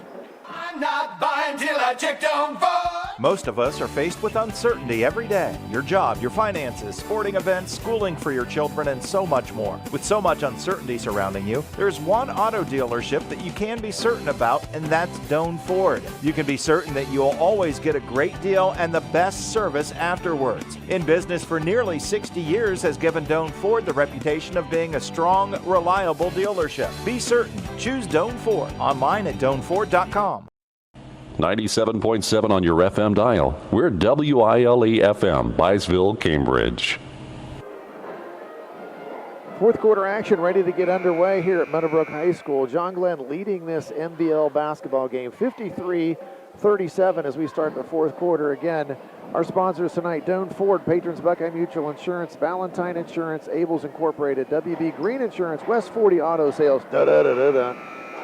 I'm not buying till I check Down Ford. Most of us are faced with uncertainty every day. Your job, your finances, sporting events, schooling for your children, and so much more. With so much uncertainty surrounding you, there's one auto dealership that you can be certain about, and that's Doan Ford. You can be certain that you'll always get a great deal and the best service afterwards. In business for nearly 60 years has given Doan Ford the reputation of being a strong, reliable dealership. Be certain. Choose Doan Ford. Online at doanford.com. 97.7 on your FM dial. We're WILE FM, Byesville, Cambridge. Fourth quarter action ready to get underway here at Meadowbrook High School. John Glenn leading this MBL basketball game 53-37 as we start the fourth quarter. Again, our sponsors tonight: Doan Ford, Patrons Buckeye Mutual Insurance, Valentine Insurance, Ables Incorporated, WB Green Insurance, West 40 Auto Sales,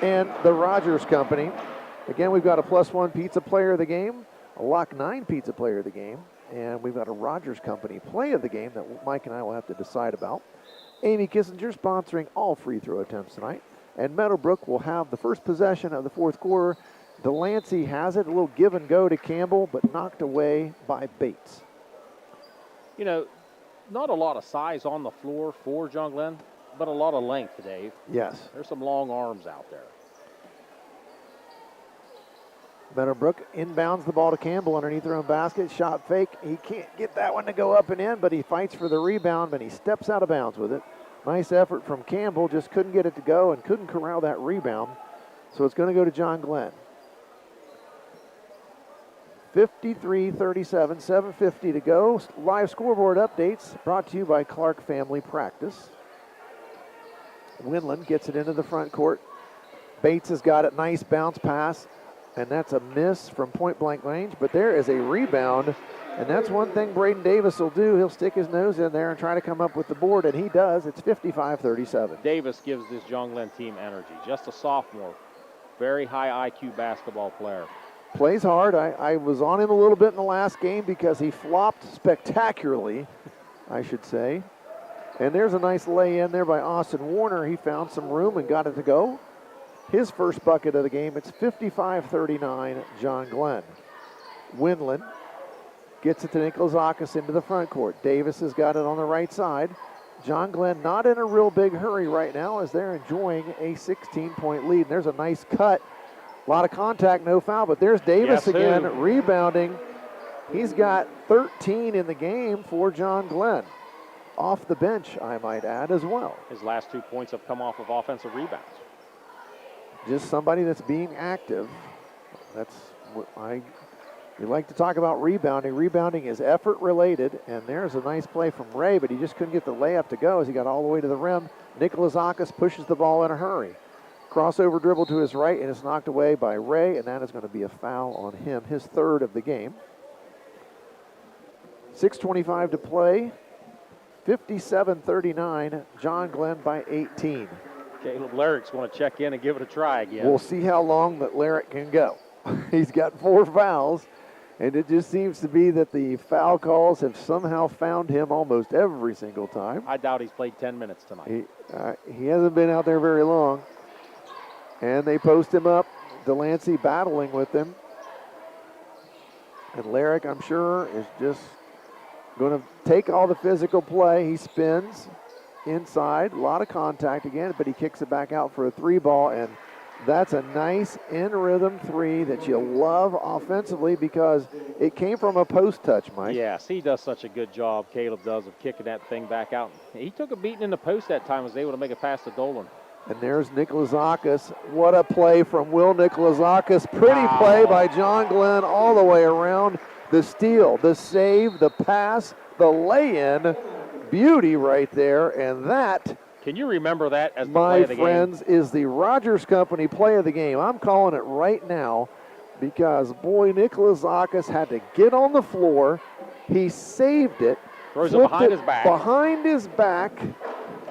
and the Rogers Company. Again, we've got a +1 pizza player of the game, a Lock 9 pizza player of the game, and we've got a Rogers Company play of the game that Mike and I will have to decide about. Amy Kissinger sponsoring all free throw attempts tonight. And Meadowbrook will have the first possession of the fourth quarter. Delancey has it, a little give and go to Campbell, but knocked away by Bates. You know, not a lot of size on the floor for John Glenn, but a lot of length, Dave. Yes. There's some long arms out there. Meadowbrook inbounds the ball to Campbell underneath their own basket. Shot fake. He can't get that one to go up and in, but he fights for the rebound, but he steps out of bounds with it. Nice effort from Campbell. Just couldn't get it to go and couldn't corral that rebound. So it's going to go to John Glenn. 53-37, 7:50 to go. Live scoreboard updates brought to you by Clark Family Practice. Winland gets it into the front court. Bates has got it. Nice bounce pass. And that's a miss from point-blank range, but there is a rebound, and that's one thing Braden Davis will do. He'll stick his nose in there and try to come up with the board, and he does. It's 55-37. Davis gives this John Glenn team energy. Just a sophomore, very high IQ basketball player. Plays hard. I was on him a little bit in the last game because he flopped spectacularly, I should say. And there's a nice lay in there by Austin Warner. He found some room and got it to go. His first bucket of the game. It's 55-39, John Glenn. Winland gets it to Nikolazakis into the front court. Davis has got it on the right side. John Glenn not in a real big hurry right now as they're enjoying a 16-point lead. And there's a nice cut. A lot of contact, no foul, but there's Davis again rebounding. He's got 13 in the game for John Glenn. Off the bench, I might add, as well. His last 2 points have come off of offensive rebounds. Just somebody that's being active. That's what we like to talk about rebounding. Rebounding is effort related, and there's a nice play from Ray, but he just couldn't get the layup to go as he got all the way to the rim. Nikolazakis pushes the ball in a hurry. Crossover dribble to his right, and it's knocked away by Ray, and that is going to be a foul on him, his third of the game. 6:25 to play. 57-39, John Glenn by 18. Caleb Larrick's going to check in and give it a try again. We'll see how long that Larrick can go. He's got 4 fouls, and it just seems to be that the foul calls have somehow found him almost every single time. I doubt he's played 10 minutes tonight. He hasn't been out there very long. And they post him up. Delancey battling with him. And Larrick, I'm sure, is just going to take all the physical play. He spins inside, a lot of contact again, but he kicks it back out for a 3-ball, and that's a nice in-rhythm 3 that you love offensively because it came from a post touch, Mike. Yes, he does such a good job, Caleb does, of kicking that thing back out. He took a beating in the post that time, was able to make a pass to Dolan. And there's Nikolazakis. What a play from Will Nikolazakis. Pretty play by John Glenn all the way around. The steal, the save, the pass, the lay-in. Beauty right there, and that, can you remember that as the play of the game? my friends, is the Rogers Company play of the game. I'm calling it right now because, boy, Nikolazakis had to get on the floor. He saved it. Throws it behind his back. Behind his back.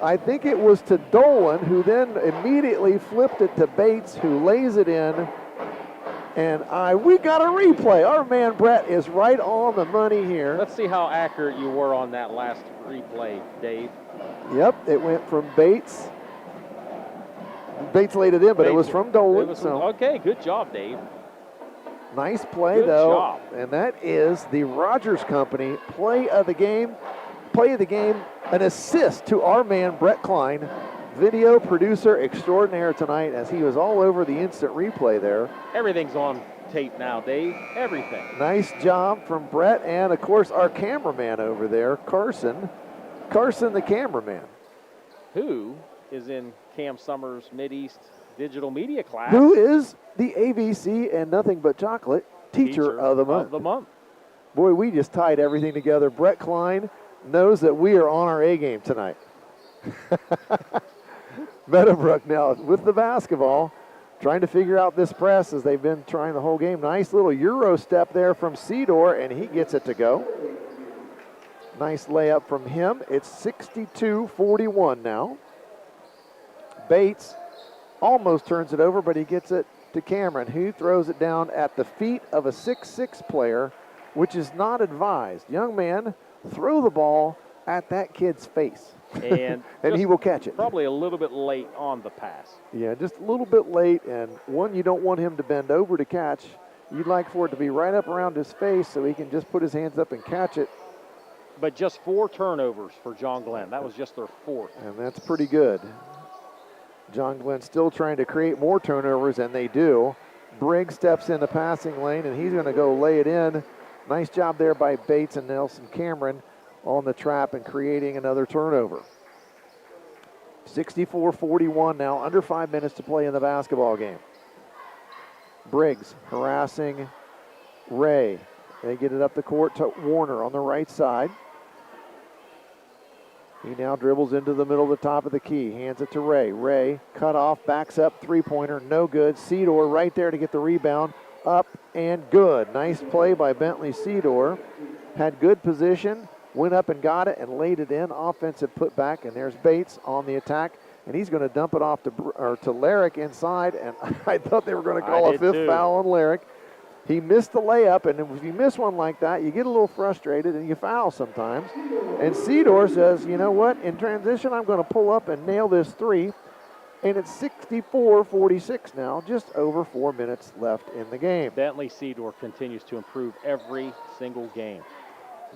I think it was to Dolan, who then immediately flipped it to Bates, who lays it in. And we got a replay. Our man Brett is right on the money here. Let's see how accurate you were on that last replay, Dave. Yep, it went from Bates. Bates laid it in, but it was from Dolan. Okay, good job, Dave. Nice play, good though. Job. And that is the Rogers Company play of the game. Play of the game, an assist to our man Brett Klein, video producer extraordinaire tonight, as he was all over the instant replay there. Everything's on tape now, Dave. Everything. Nice job from Brett, and of course our cameraman over there, Carson the cameraman. Who is in Cam Summers' Mideast Digital Media class. Who is the AVC and Nothing But Chocolate Teacher of the Month. Boy, we just tied everything together. Brett Klein knows that we are on our A game tonight. Meadowbrook now with the basketball, trying to figure out this press as they've been trying the whole game. Nice little Euro step there from Cedar, and he gets it to go. Nice layup from him. It's 62-41 now. Bates almost turns it over, but he gets it to Cameron, who throws it down at the feet of a 6'6" player, which is not advised. Young man, throw the ball at that kid's face. And, and he will catch it. Probably a little bit late on the pass. Yeah, just a little bit late, and one, you don't want him to bend over to catch. You'd like for it to be right up around his face so he can just put his hands up and catch it. But just 4 turnovers for John Glenn. That was just their 4th. And that's pretty good. John Glenn still trying to create more turnovers, and they do. Briggs steps in the passing lane, and he's going to go lay it in. Nice job there by Bates and Nelson Cameron on the trap and creating another turnover. 64-41 now, under 5 minutes to play in the basketball game. Briggs harassing Ray. They get it up the court to Warner on the right side. He now dribbles into the middle of the top of the key, hands it to Ray. Ray cut off, backs up, three-pointer, no good. Cedar right there to get the rebound, up and good. Nice play by Bentley Cedar. Had good position, went up and got it and laid it in. Offensive putback, and there's Bates on the attack, and he's going to dump it off to Larrick inside, and I thought they were going to call a fifth foul on Larrick. He missed the layup, and if you miss one like that, you get a little frustrated and you foul sometimes. And Cedar says, you know what, in transition, I'm going to pull up and nail this three. And it's 64-46 now, just over 4 minutes left in the game. Bentley Cedar continues to improve every single game.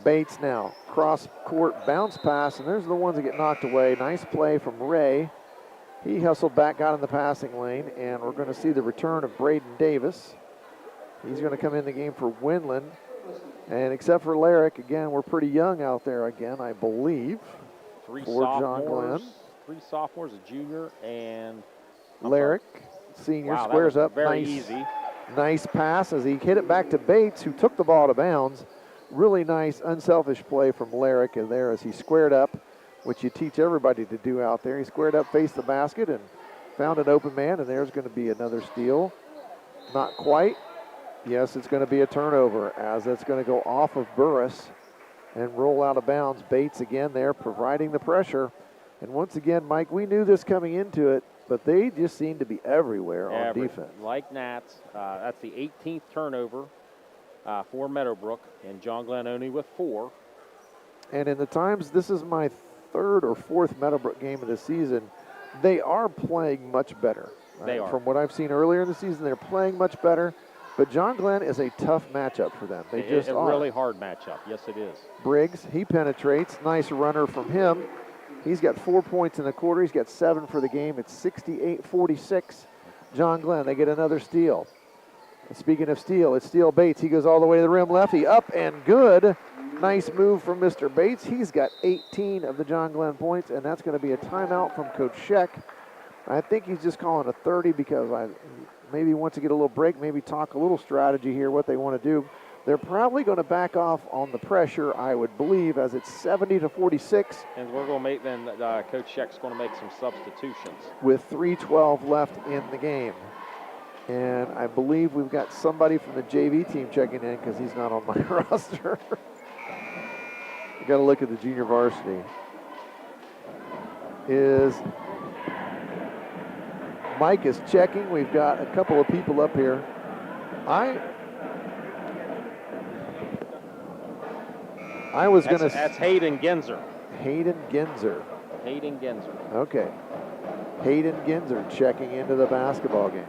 Bates now, cross-court bounce pass, and there's the ones that get knocked away. Nice play from Ray. He hustled back, got in the passing lane, and we're going to see the return of Braden Davis. He's going to come in the game for Windland. And except for Larrick, again, we're pretty young out there again, I believe. Three for John Glenn. 3 sophomores, a junior, and Larrick, senior, squares up. Very nice, easy. Nice pass as he hit it back to Bates, who took the ball out of bounds. Really nice, unselfish play from Larrick in there as he squared up, which you teach everybody to do out there. He squared up, faced the basket, and found an open man, and there's going to be another steal. Not quite. Yes, it's going to be a turnover as it's going to go off of Burris and roll out of bounds. Bates again there providing the pressure. And once again, Mike, we knew this coming into it, but they just seem to be everywhere on defense. Like Nats, that's the 18th turnover for Meadowbrook, and John Glenn only with 4. And in the times, this is my 3rd or 4th Meadowbrook game of the season, they are playing much better. They are. From what I've seen earlier in the season, they're playing much better. But John Glenn is a tough matchup for them. They just a are. really hard matchup. Yes, it is. Briggs, he penetrates. Nice runner from him. He's got 4 points in the quarter. He's got 7 for the game. It's 68-46. John Glenn, they get another steal. And speaking of steal, it's Steele Bates. He goes all the way to the rim lefty. Up and good. Nice move from Mr. Bates. He's got 18 of the John Glenn points, and that's going to be a timeout from Coach Scheck. I think he's just calling a 30 because maybe wants to get a little break, maybe talk a little strategy here, what they want to do. They're probably going to back off on the pressure, I would believe, as it's 70-46. And we're going to make then. Coach Scheck's going to make some substitutions With 3:12 left in the game. And I believe we've got somebody from the JV team checking in because he's not on my roster. You got to look at the junior varsity. Mike is checking. We've got a couple of people up here. I was going to... That's Hayden Genzer. Hayden Genzer. Hayden Genzer. Okay. Hayden Genzer checking into the basketball game.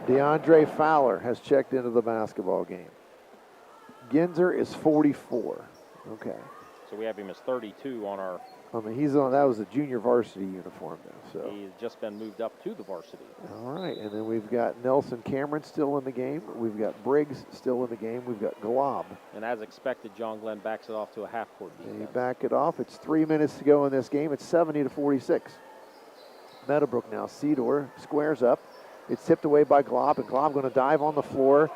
DeAndre Fowler has checked into the basketball game. Genzer is 44. Okay. So we have him as 32 on our... that was a junior varsity uniform though. So he's just been moved up to the varsity. All right, and then we've got Nelson Cameron still in the game. We've got Briggs still in the game. We've got Glob. And as expected, John Glenn backs it off to a half-court defense. They back it off. It's 3 minutes to go in this game. It's 70-46. Meadowbrook now. Cedar squares up. It's tipped away by Glob, and Glob going to dive on the floor.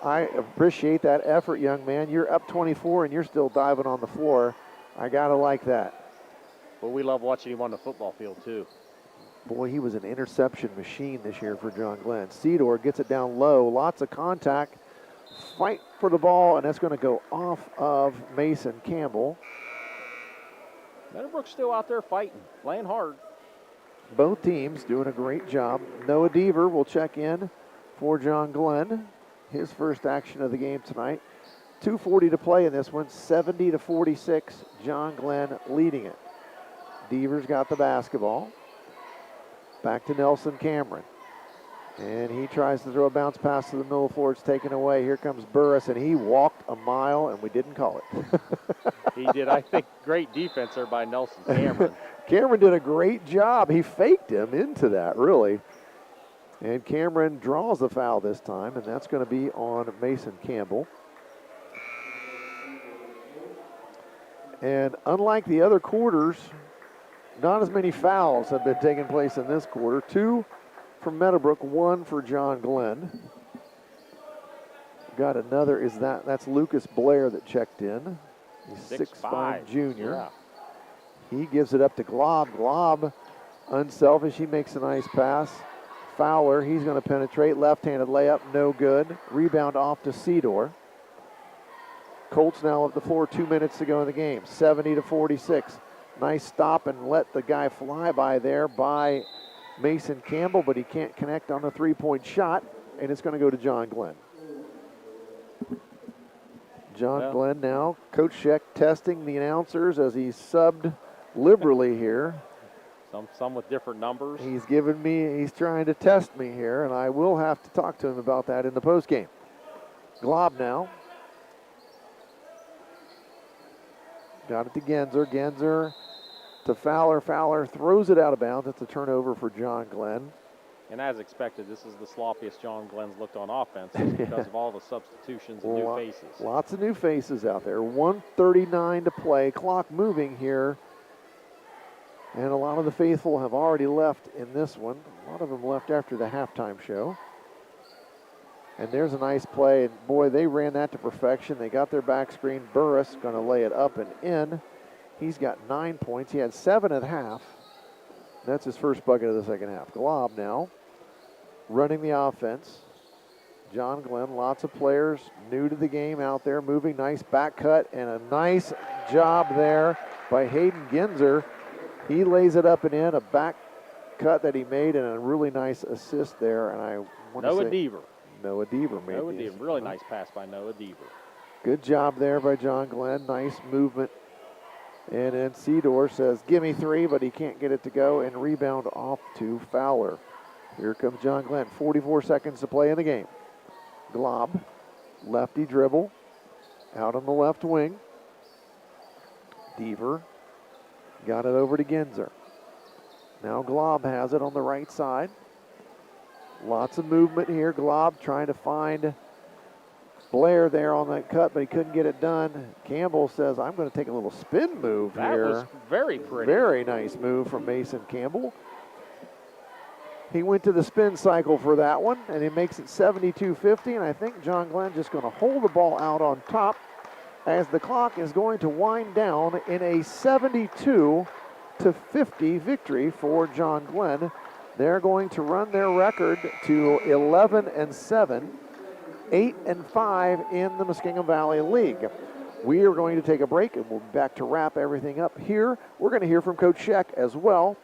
I appreciate that effort, young man. You're up 24, and you're still diving on the floor. I got to like that. Well, we love watching him on the football field, too. Boy, he was an interception machine this year for John Glenn. Cedar gets it down low. Lots of contact. Fight for the ball, and that's going to go off of Mason Campbell. Meadowbrook's still out there fighting, playing hard. Both teams doing a great job. Noah Deaver will check in for John Glenn. His first action of the game tonight. 2:40 to play in this one. 70-46. John Glenn leading it. Deaver's got the basketball. Back to Nelson Cameron. And he tries to throw a bounce pass to the middle of the floor. It's taken away. Here comes Burris, and he walked a mile, and we didn't call it. He did, I think, great defense there by Nelson Cameron. Cameron did a great job. He faked him into that, really. And Cameron draws the foul this time, and that's going to be on Mason Campbell. And unlike the other quarters, not as many fouls have been taking place in this quarter. 2 from Meadowbrook, 1 for John Glenn. Got another, that's Lucas Blair that checked in. He's 6'5" junior. Yeah. He gives it up to Glob. Glob, unselfish, he makes a nice pass. Fowler, he's going to penetrate. Left-handed layup, no good. Rebound off to Cedar. Colts now at the floor, 2 minutes to go in the game. 70-46. Nice stop and let the guy fly by there by Mason Campbell, but he can't connect on the three-point shot, and it's going to go to John Glenn. John Glenn now. Coach Scheck testing the announcers as he subbed liberally here. Some with different numbers. He's trying to test me here, and I will have to talk to him about that in the postgame. Glob now. Got it to Genzer. Genzer to Fowler. Fowler throws it out of bounds. It's a turnover for John Glenn. And as expected, this is the sloppiest John Glenn's looked on offense because of all the substitutions and new faces. Lots of new faces out there. 1:39 to play. Clock moving here. And a lot of the faithful have already left in this one. A lot of them left after the halftime show. And there's a nice play. And boy, they ran that to perfection. They got their back screen. Burris going to lay it up and in. He's got 9 points. He had 7 at half. That's his first bucket of the second half. Glob now running the offense. John Glenn, lots of players new to the game out there, moving. Nice back cut and a nice job there by Hayden Genzer. He lays it up and in, a back cut that he made, and a really nice assist there. And I want to say Noah Deaver made Noah Deaver, really nice pass by Noah Deaver. Good job there by John Glenn. Nice movement. And then Cedar says, give me 3, but he can't get it to go, and rebound off to Fowler. Here comes John Glenn. 44 seconds to play in the game. Glob, lefty dribble, out on the left wing. Deaver got it over to Genzer. Now Glob has it on the right side. Lots of movement here. Glob trying to find Blair there on that cut, but he couldn't get it done. Campbell says, I'm going to take a little spin move here. That was very pretty. Very nice move from Mason Campbell. He went to the spin cycle for that one, and he makes it 72-50, and I think John Glenn just going to hold the ball out on top as the clock is going to wind down in a 72-50 victory for John Glenn. They're going to run their record to 11-7. 8-5 in the Muskingum Valley League. We are going to take a break, and we'll be back to wrap everything up here. We're going to hear from Coach Scheck as well,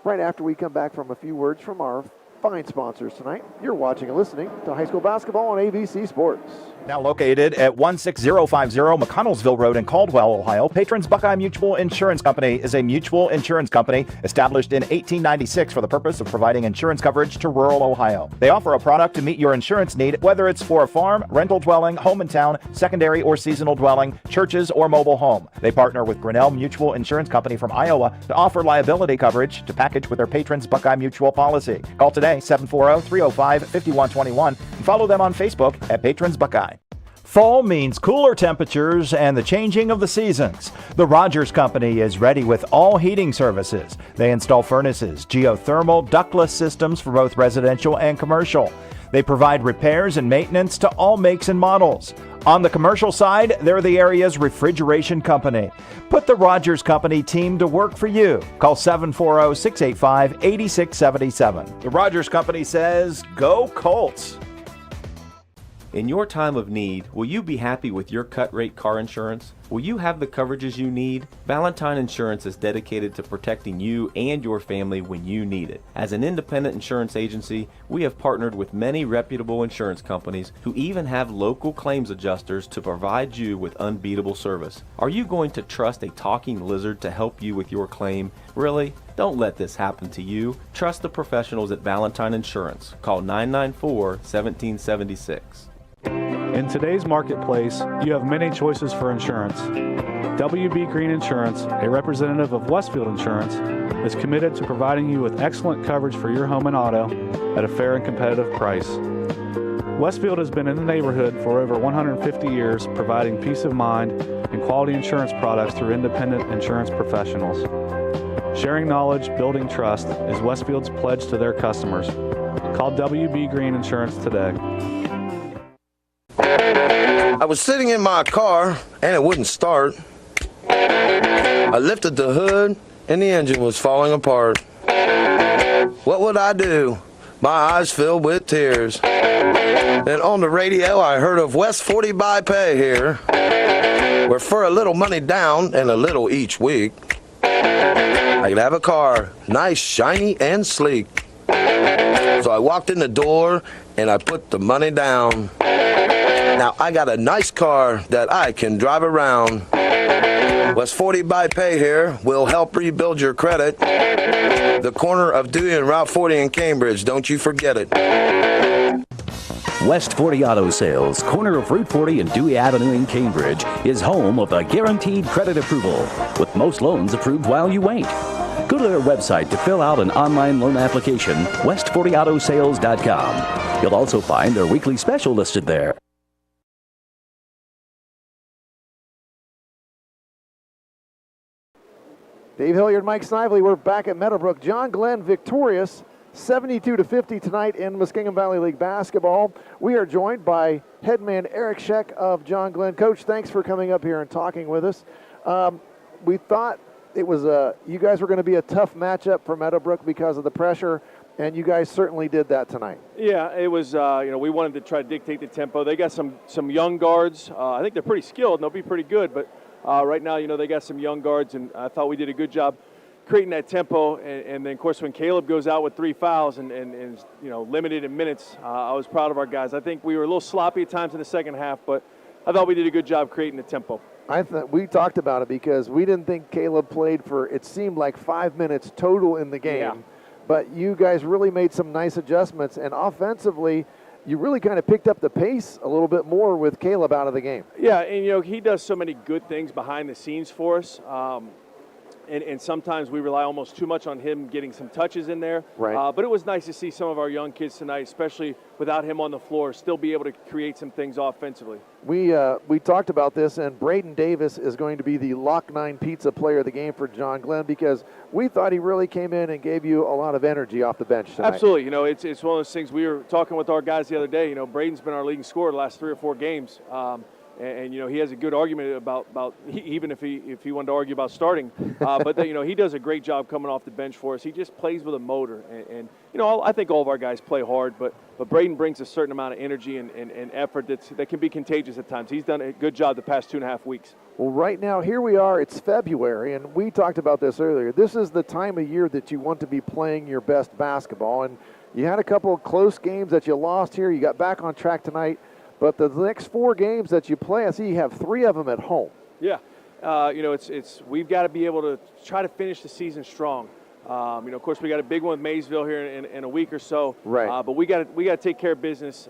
right after we come back from a few words from our fine sponsors tonight. You're watching and listening to high school basketball on ABC Sports. Now located at 16050 McConnellsville Road in Caldwell, Ohio, Patrons Buckeye Mutual Insurance Company is a mutual insurance company established in 1896 for the purpose of providing insurance coverage to rural Ohio. They offer a product to meet your insurance need, whether it's for a farm, rental dwelling, home in town, secondary or seasonal dwelling, churches, or mobile home. They partner with Grinnell Mutual Insurance Company from Iowa to offer liability coverage to package with their Patrons Buckeye Mutual policy. Call today, 740-305-5121, and follow them on Facebook at Patrons Buckeye. Fall means cooler temperatures and the changing of the seasons. The Rogers Company is ready with all heating services. They install furnaces, geothermal, ductless systems for both residential and commercial. They provide repairs and maintenance to all makes and models. On the commercial side, they're the area's refrigeration company. Put the Rogers Company team to work for you. Call 740-685-8677. The Rogers Company says, go Colts. In your time of need, will you be happy with your cut rate car insurance? Will you have the coverages you need? Valentine Insurance is dedicated to protecting you and your family when you need it. As an independent insurance agency, we have partnered with many reputable insurance companies who even have local claims adjusters to provide you with unbeatable service. Are you going to trust a talking lizard to help you with your claim? Really? Don't let this happen to you. Trust the professionals at Valentine Insurance. Call 994-1776. In today's marketplace, you have many choices for insurance. WB Green Insurance, a representative of Westfield Insurance, is committed to providing you with excellent coverage for your home and auto at a fair and competitive price. Westfield has been in the neighborhood for over 150 years, providing peace of mind and quality insurance products through independent insurance professionals. Sharing knowledge, building trust is Westfield's pledge to their customers. Call WB Green Insurance today. I was sitting in my car and it wouldn't start. I lifted the hood and the engine was falling apart. What would I do? My eyes filled with tears. Then on the radio I heard of West 40 by Pay here, where for a little money down and a little each week, I could have a car, nice, shiny, and sleek. So I walked in the door and I put the money down. Now I got a nice car that I can drive around. West 40 by Pay here will help rebuild your credit. The corner of Dewey and Route 40 in Cambridge, don't you forget it. West 40 Auto Sales, corner of Route 40 and Dewey Avenue in Cambridge, is home of the guaranteed credit approval, with most loans approved while you wait. Go to their website to fill out an online loan application, west40autosales.com. You'll also find their weekly special listed there. Dave Hilliard, Mike Snively, we're back at Meadowbrook. John Glenn victorious 72-50 tonight in Muskingum Valley League basketball. We are joined by head man Eric Scheck of John Glenn. Coach, thanks for coming up here and talking with us. We thought it was you guys were going to be a tough matchup for Meadowbrook because of the pressure, and you guys certainly did that tonight. Yeah, it was, we wanted to try to dictate the tempo. They got some young guards. I think they're pretty skilled, and they'll be pretty good, but right now, they got some young guards, and I thought we did a good job creating that tempo. And then, of course, when Caleb goes out with 3 fouls and limited in minutes, I was proud of our guys. I think we were a little sloppy at times in the second half, but I thought we did a good job creating the tempo. We talked about it because we didn't think Caleb played for, it seemed like 5 minutes total in the game. Yeah. but you guys really made some nice adjustments, and offensively, you really kind of picked up the pace a little bit more with Caleb out of the game. Yeah, and he does so many good things behind the scenes for us. And sometimes we rely almost too much on him getting some touches in there. Right. But it was nice to see some of our young kids tonight, especially without him on the floor, still be able to create some things offensively. We talked about this, and Braden Davis is going to be the Lock 9 Pizza Player of the Game for John Glenn, because we thought he really came in and gave you a lot of energy off the bench tonight. Absolutely. It's one of those things. We were talking with our guys the other day. Braden's been our leading scorer the last 3 or 4 games. And he has a good argument about even if he wanted to argue about starting, but he does a great job coming off the bench for us. He just plays with a motor, and I think all of our guys play hard, but Braden brings a certain amount of energy and effort that can be contagious at times. He's done a good job the past 2.5 weeks. Well, right now, here we are. It's February, and we talked about this earlier. This is the time of year that you want to be playing your best basketball, and you had a couple of close games that you lost here. You got back on track tonight. But the next 4 games that you play, I see you have 3 of them at home. Yeah, we've got to be able to try to finish the season strong. Of course, we got a big one with Maysville here in a week or so. Right. But we got to take care of business,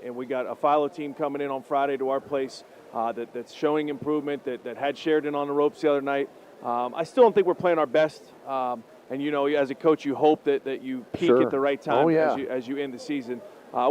and we got a Philo team coming in on Friday to our place that's showing improvement. That had Sheridan on the ropes the other night. I still don't think we're playing our best. And as a coach, you hope that you peak at the right time as you end the season.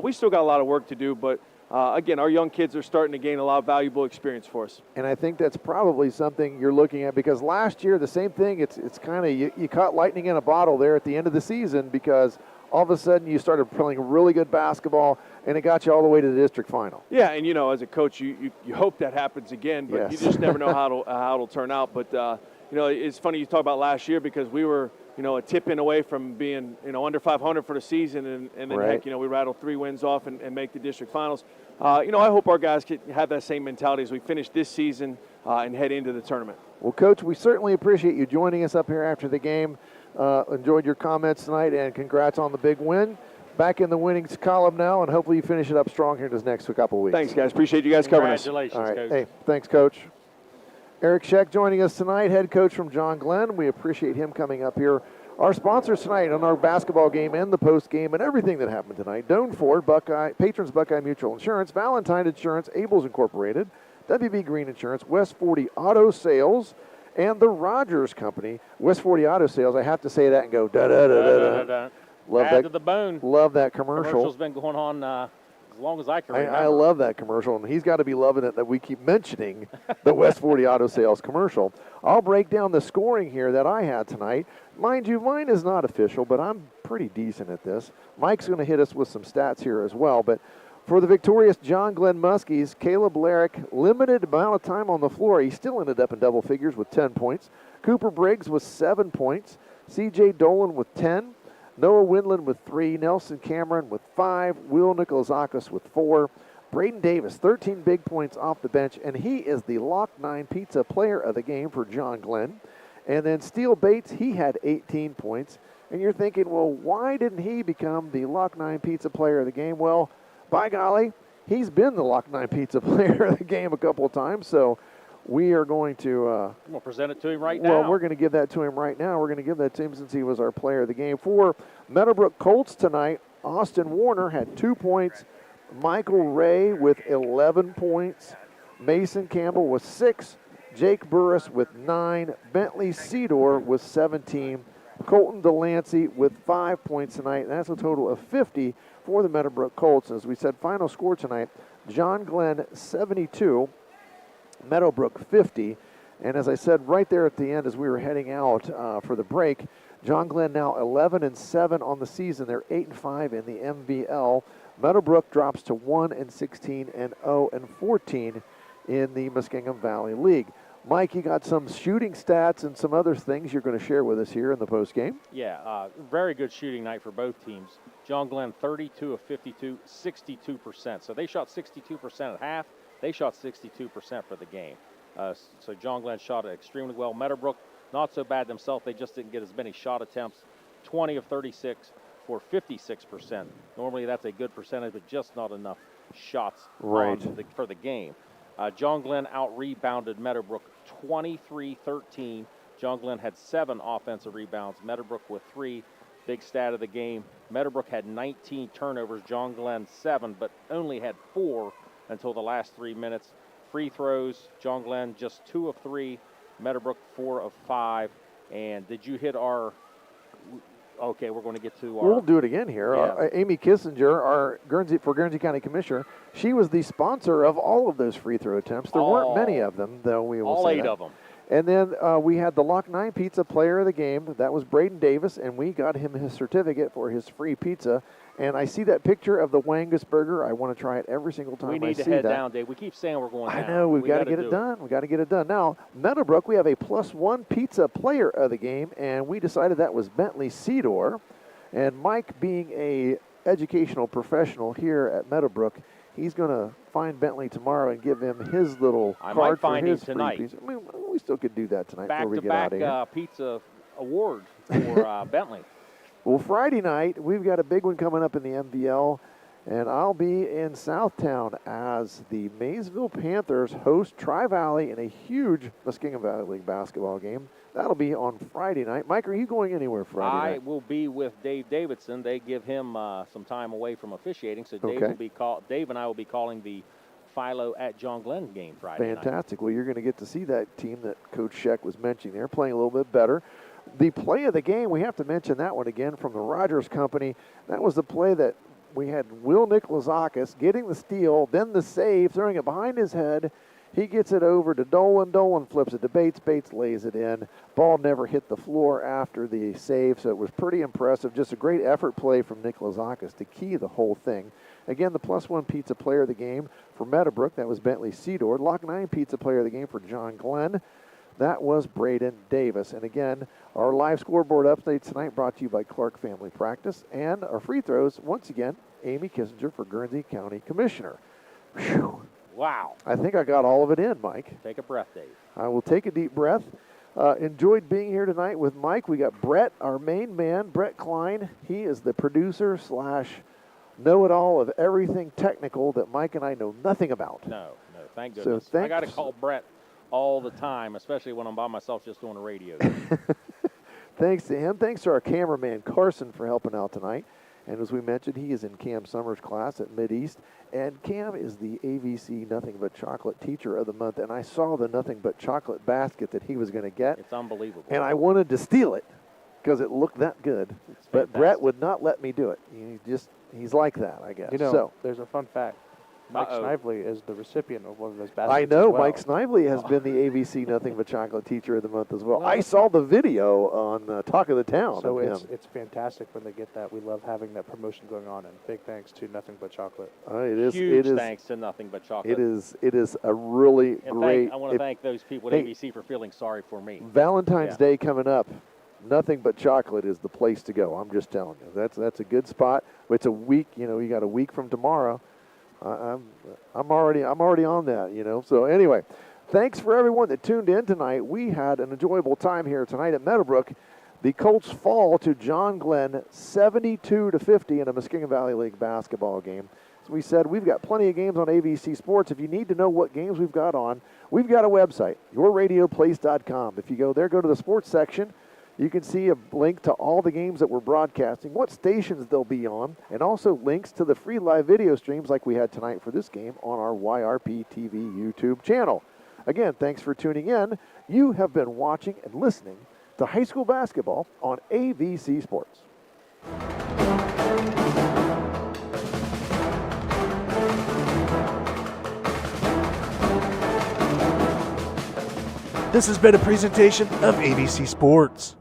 We still got a lot of work to do, but. Again, our young kids are starting to gain a lot of valuable experience for us. And I think that's probably something you're looking at, because last year, the same thing, it's kind of, you caught lightning in a bottle there at the end of the season, because all of a sudden you started playing really good basketball, and it got you all the way to the district final. Yeah, and as a coach, you hope that happens again, but you just never know how it'll turn out. But, it's funny you talk about last year, because we were – a tip-in away from being, under 500 for the season, and then, right. we rattled 3 wins off and make the district finals. I hope our guys can have that same mentality as we finish this season and head into the tournament. Well, Coach, we certainly appreciate you joining us up here after the game. Enjoyed your comments tonight, and congrats on the big win. Back in the winnings column now, and hopefully you finish it up strong here this next couple of weeks. Thanks, guys. Appreciate you guys covering us. Congratulations, all right. Coach. Hey, thanks, Coach. Eric Scheck joining us tonight, head coach from John Glenn. We appreciate him coming up here. Our sponsors tonight on our basketball game and the post game and everything that happened tonight: Doan Ford, Buckeye, Patrons Buckeye Mutual Insurance, Valentine Insurance, Abels Incorporated, WB Green Insurance, West 40 Auto Sales, and the Rogers Company. West 40 Auto Sales, I have to say that and go da-da-da-da-da. Love Add that. to the bone. Love that commercial. Commercial's been going on as long as I can remember. I love that commercial, and he's got to be loving it that we keep mentioning the West 40 Auto Sales commercial. I'll break down the scoring here that I had tonight. Mind you, mine is not official, but I'm pretty decent at this. Mike's going to hit us with some stats here as well. But for the victorious John Glenn Muskies, Caleb Larrick, limited amount of time on the floor. He still ended up in double figures with 10 points. Cooper Briggs with 7 points. C.J. Dolan with 10. Noah Windland with 3, Nelson Cameron with 5, Will Nikolazakis with 4, Braden Davis, 13 big points off the bench, and he is the Lock 9 Pizza Player of the Game for John Glenn. And then Steele Bates, he had 18 points. And you're thinking, well, why didn't he become the Lock 9 Pizza Player of the Game? Well, by golly, he's been the Lock 9 Pizza Player of the Game a couple of times, so we are going to I'm going to present it to him right now. Well, we're going to give that to him right now. We're going to give that to him since he was our player of the game. For Meadowbrook Colts tonight, Austin Warner had 2 points. Michael Ray with 11 points. Mason Campbell with 6. Jake Burris with 9. Bentley Cedor with 17. Colton Delancey with 5 points tonight. And that's a total of 50 for the Meadowbrook Colts. As we said, final score tonight, John Glenn 72. Meadowbrook 50, and as I said right there at the end as we were heading out for the break, John Glenn now 11-7 on the season. They're 8-5 in the MVL. Meadowbrook drops to 1-16 and 0-14 in the Muskingum Valley League. Mike, you got some shooting stats and some other things you're going to share with us here in the postgame. Yeah, very good shooting night for both teams. John Glenn 32 of 52, 62%. So they shot 62% at half. They shot 62% for the game. So John Glenn shot it extremely well. Meadowbrook, not so bad themselves. They just didn't get as many shot attempts. 20 of 36 for 56%. Normally that's a good percentage, but just not enough shots for the game. John Glenn out-rebounded Meadowbrook 23-13. John Glenn had 7 offensive rebounds. Meadowbrook with 3. big stat of the game. Meadowbrook had 19 turnovers, John Glenn 7, but only had 4 until the last 3 minutes. Free throws, John Glenn just 2 of 3, Meadowbrook 4 of 5. And did you hit our? Okay, we're going to get to our. We'll do it again here. Yeah. Amy Kissinger, our Guernsey County Commissioner, she was the sponsor of all of those free throw attempts. There weren't many of them, though. We will all say 8 that. of them. And then we had the Lock 9 Pizza Player of the Game. That was Braden Davis, and we got him his certificate for his free pizza. And I see that picture of the Wangus burger. I want to try it every single time I see that. We need to head down, Dave. We keep saying we're going down. I know. We've got to get it done. We've got to get it done. Now, Meadowbrook, we have a +1 Pizza Player of the Game, and we decided that was Bentley Cedar. And Mike, being a educational professional here at Meadowbrook, he's going to find Bentley tomorrow and give him his little card for his free pizza. I mean, we still could do that tonight before we get out of here. Back-to-back pizza award for Bentley. Well, Friday night, we've got a big one coming up in the MVL, and I'll be in Southtown as the Maysville Panthers host Tri-Valley in a huge Muskingum Valley League basketball game. That'll be on Friday night. Mike, are you going anywhere Friday night? I will be with Dave Davidson. They give him some time away from officiating, so Dave and I will be calling the Philo at John Glenn game Friday night. Fantastic. Well, you're going to get to see that team that Coach Scheck was mentioning. They're playing a little bit better. The play of the game, we have to mention that one again from the Rogers Company. That was the play that we had Will Nikolazakis getting the steal, then the save, throwing it behind his head. He gets it over to Dolan. Dolan flips it to Bates. Bates lays it in. Ball never hit the floor after the save, so it was pretty impressive. Just a great effort play from Nikolazakis to key the whole thing. Again, the +1 Pizza Player of the Game for Meadowbrook. That was Bentley Cedar. Lock 9 Pizza Player of the Game for John Glenn. That was Braden Davis. And again, our live scoreboard update tonight brought to you by Clark Family Practice. And our free throws, once again, Amy Kissinger for Guernsey County Commissioner. Whew. Wow. I think I got all of it in, Mike. Take a breath, Dave. I will take a deep breath. Enjoyed being here tonight with Mike. We got Brett, our main man, Brett Klein. He is the producer / know-it-all of everything technical that Mike and I know nothing about. No, thank goodness. I got to call Brett all the time, especially when I'm by myself just doing a radio. Thanks to him. Thanks to our cameraman, Carson, for helping out tonight. And as we mentioned, he is in Cam Summers' class at Mideast. And Cam is the AVC Nothing But Chocolate Teacher of the Month. And I saw the Nothing But Chocolate basket that he was going to get. It's unbelievable. And I wanted to steal it because it looked that good. But Brett would not let me do it. He's like that, I guess. You know, so, there's a fun fact. Mike Snively is the recipient of one of those baskets. I know. as well. Mike Snively has been the ABC Nothing But Chocolate Teacher of the Month as well. I saw the video on Talk of the Town. So of him. it's fantastic when they get that. We love having that promotion going on, and big thanks to Nothing But Chocolate. Huge thanks to Nothing But Chocolate. It is a really great. I want to thank those people at ABC for feeling sorry for me. Valentine's Day coming up. Nothing But Chocolate is the place to go. I'm just telling you. That's a good spot. It's a week. You got a week from tomorrow. I'm already on that. So anyway, thanks for everyone that tuned in tonight. We had an enjoyable time here tonight at Meadowbrook. The Colts fall to John Glenn 72-50 in a Muskingum Valley League basketball game. As we said, we've got plenty of games on AVC Sports. If you need to know what games we've got on, we've got a website, yourradioplace.com. If you go there, go to the sports section. You can see a link to all the games that we're broadcasting, what stations they'll be on, and also links to the free live video streams like we had tonight for this game on our YRP TV YouTube channel. Again, thanks for tuning in. You have been watching and listening to high school basketball on AVC Sports. This has been a presentation of ABC Sports.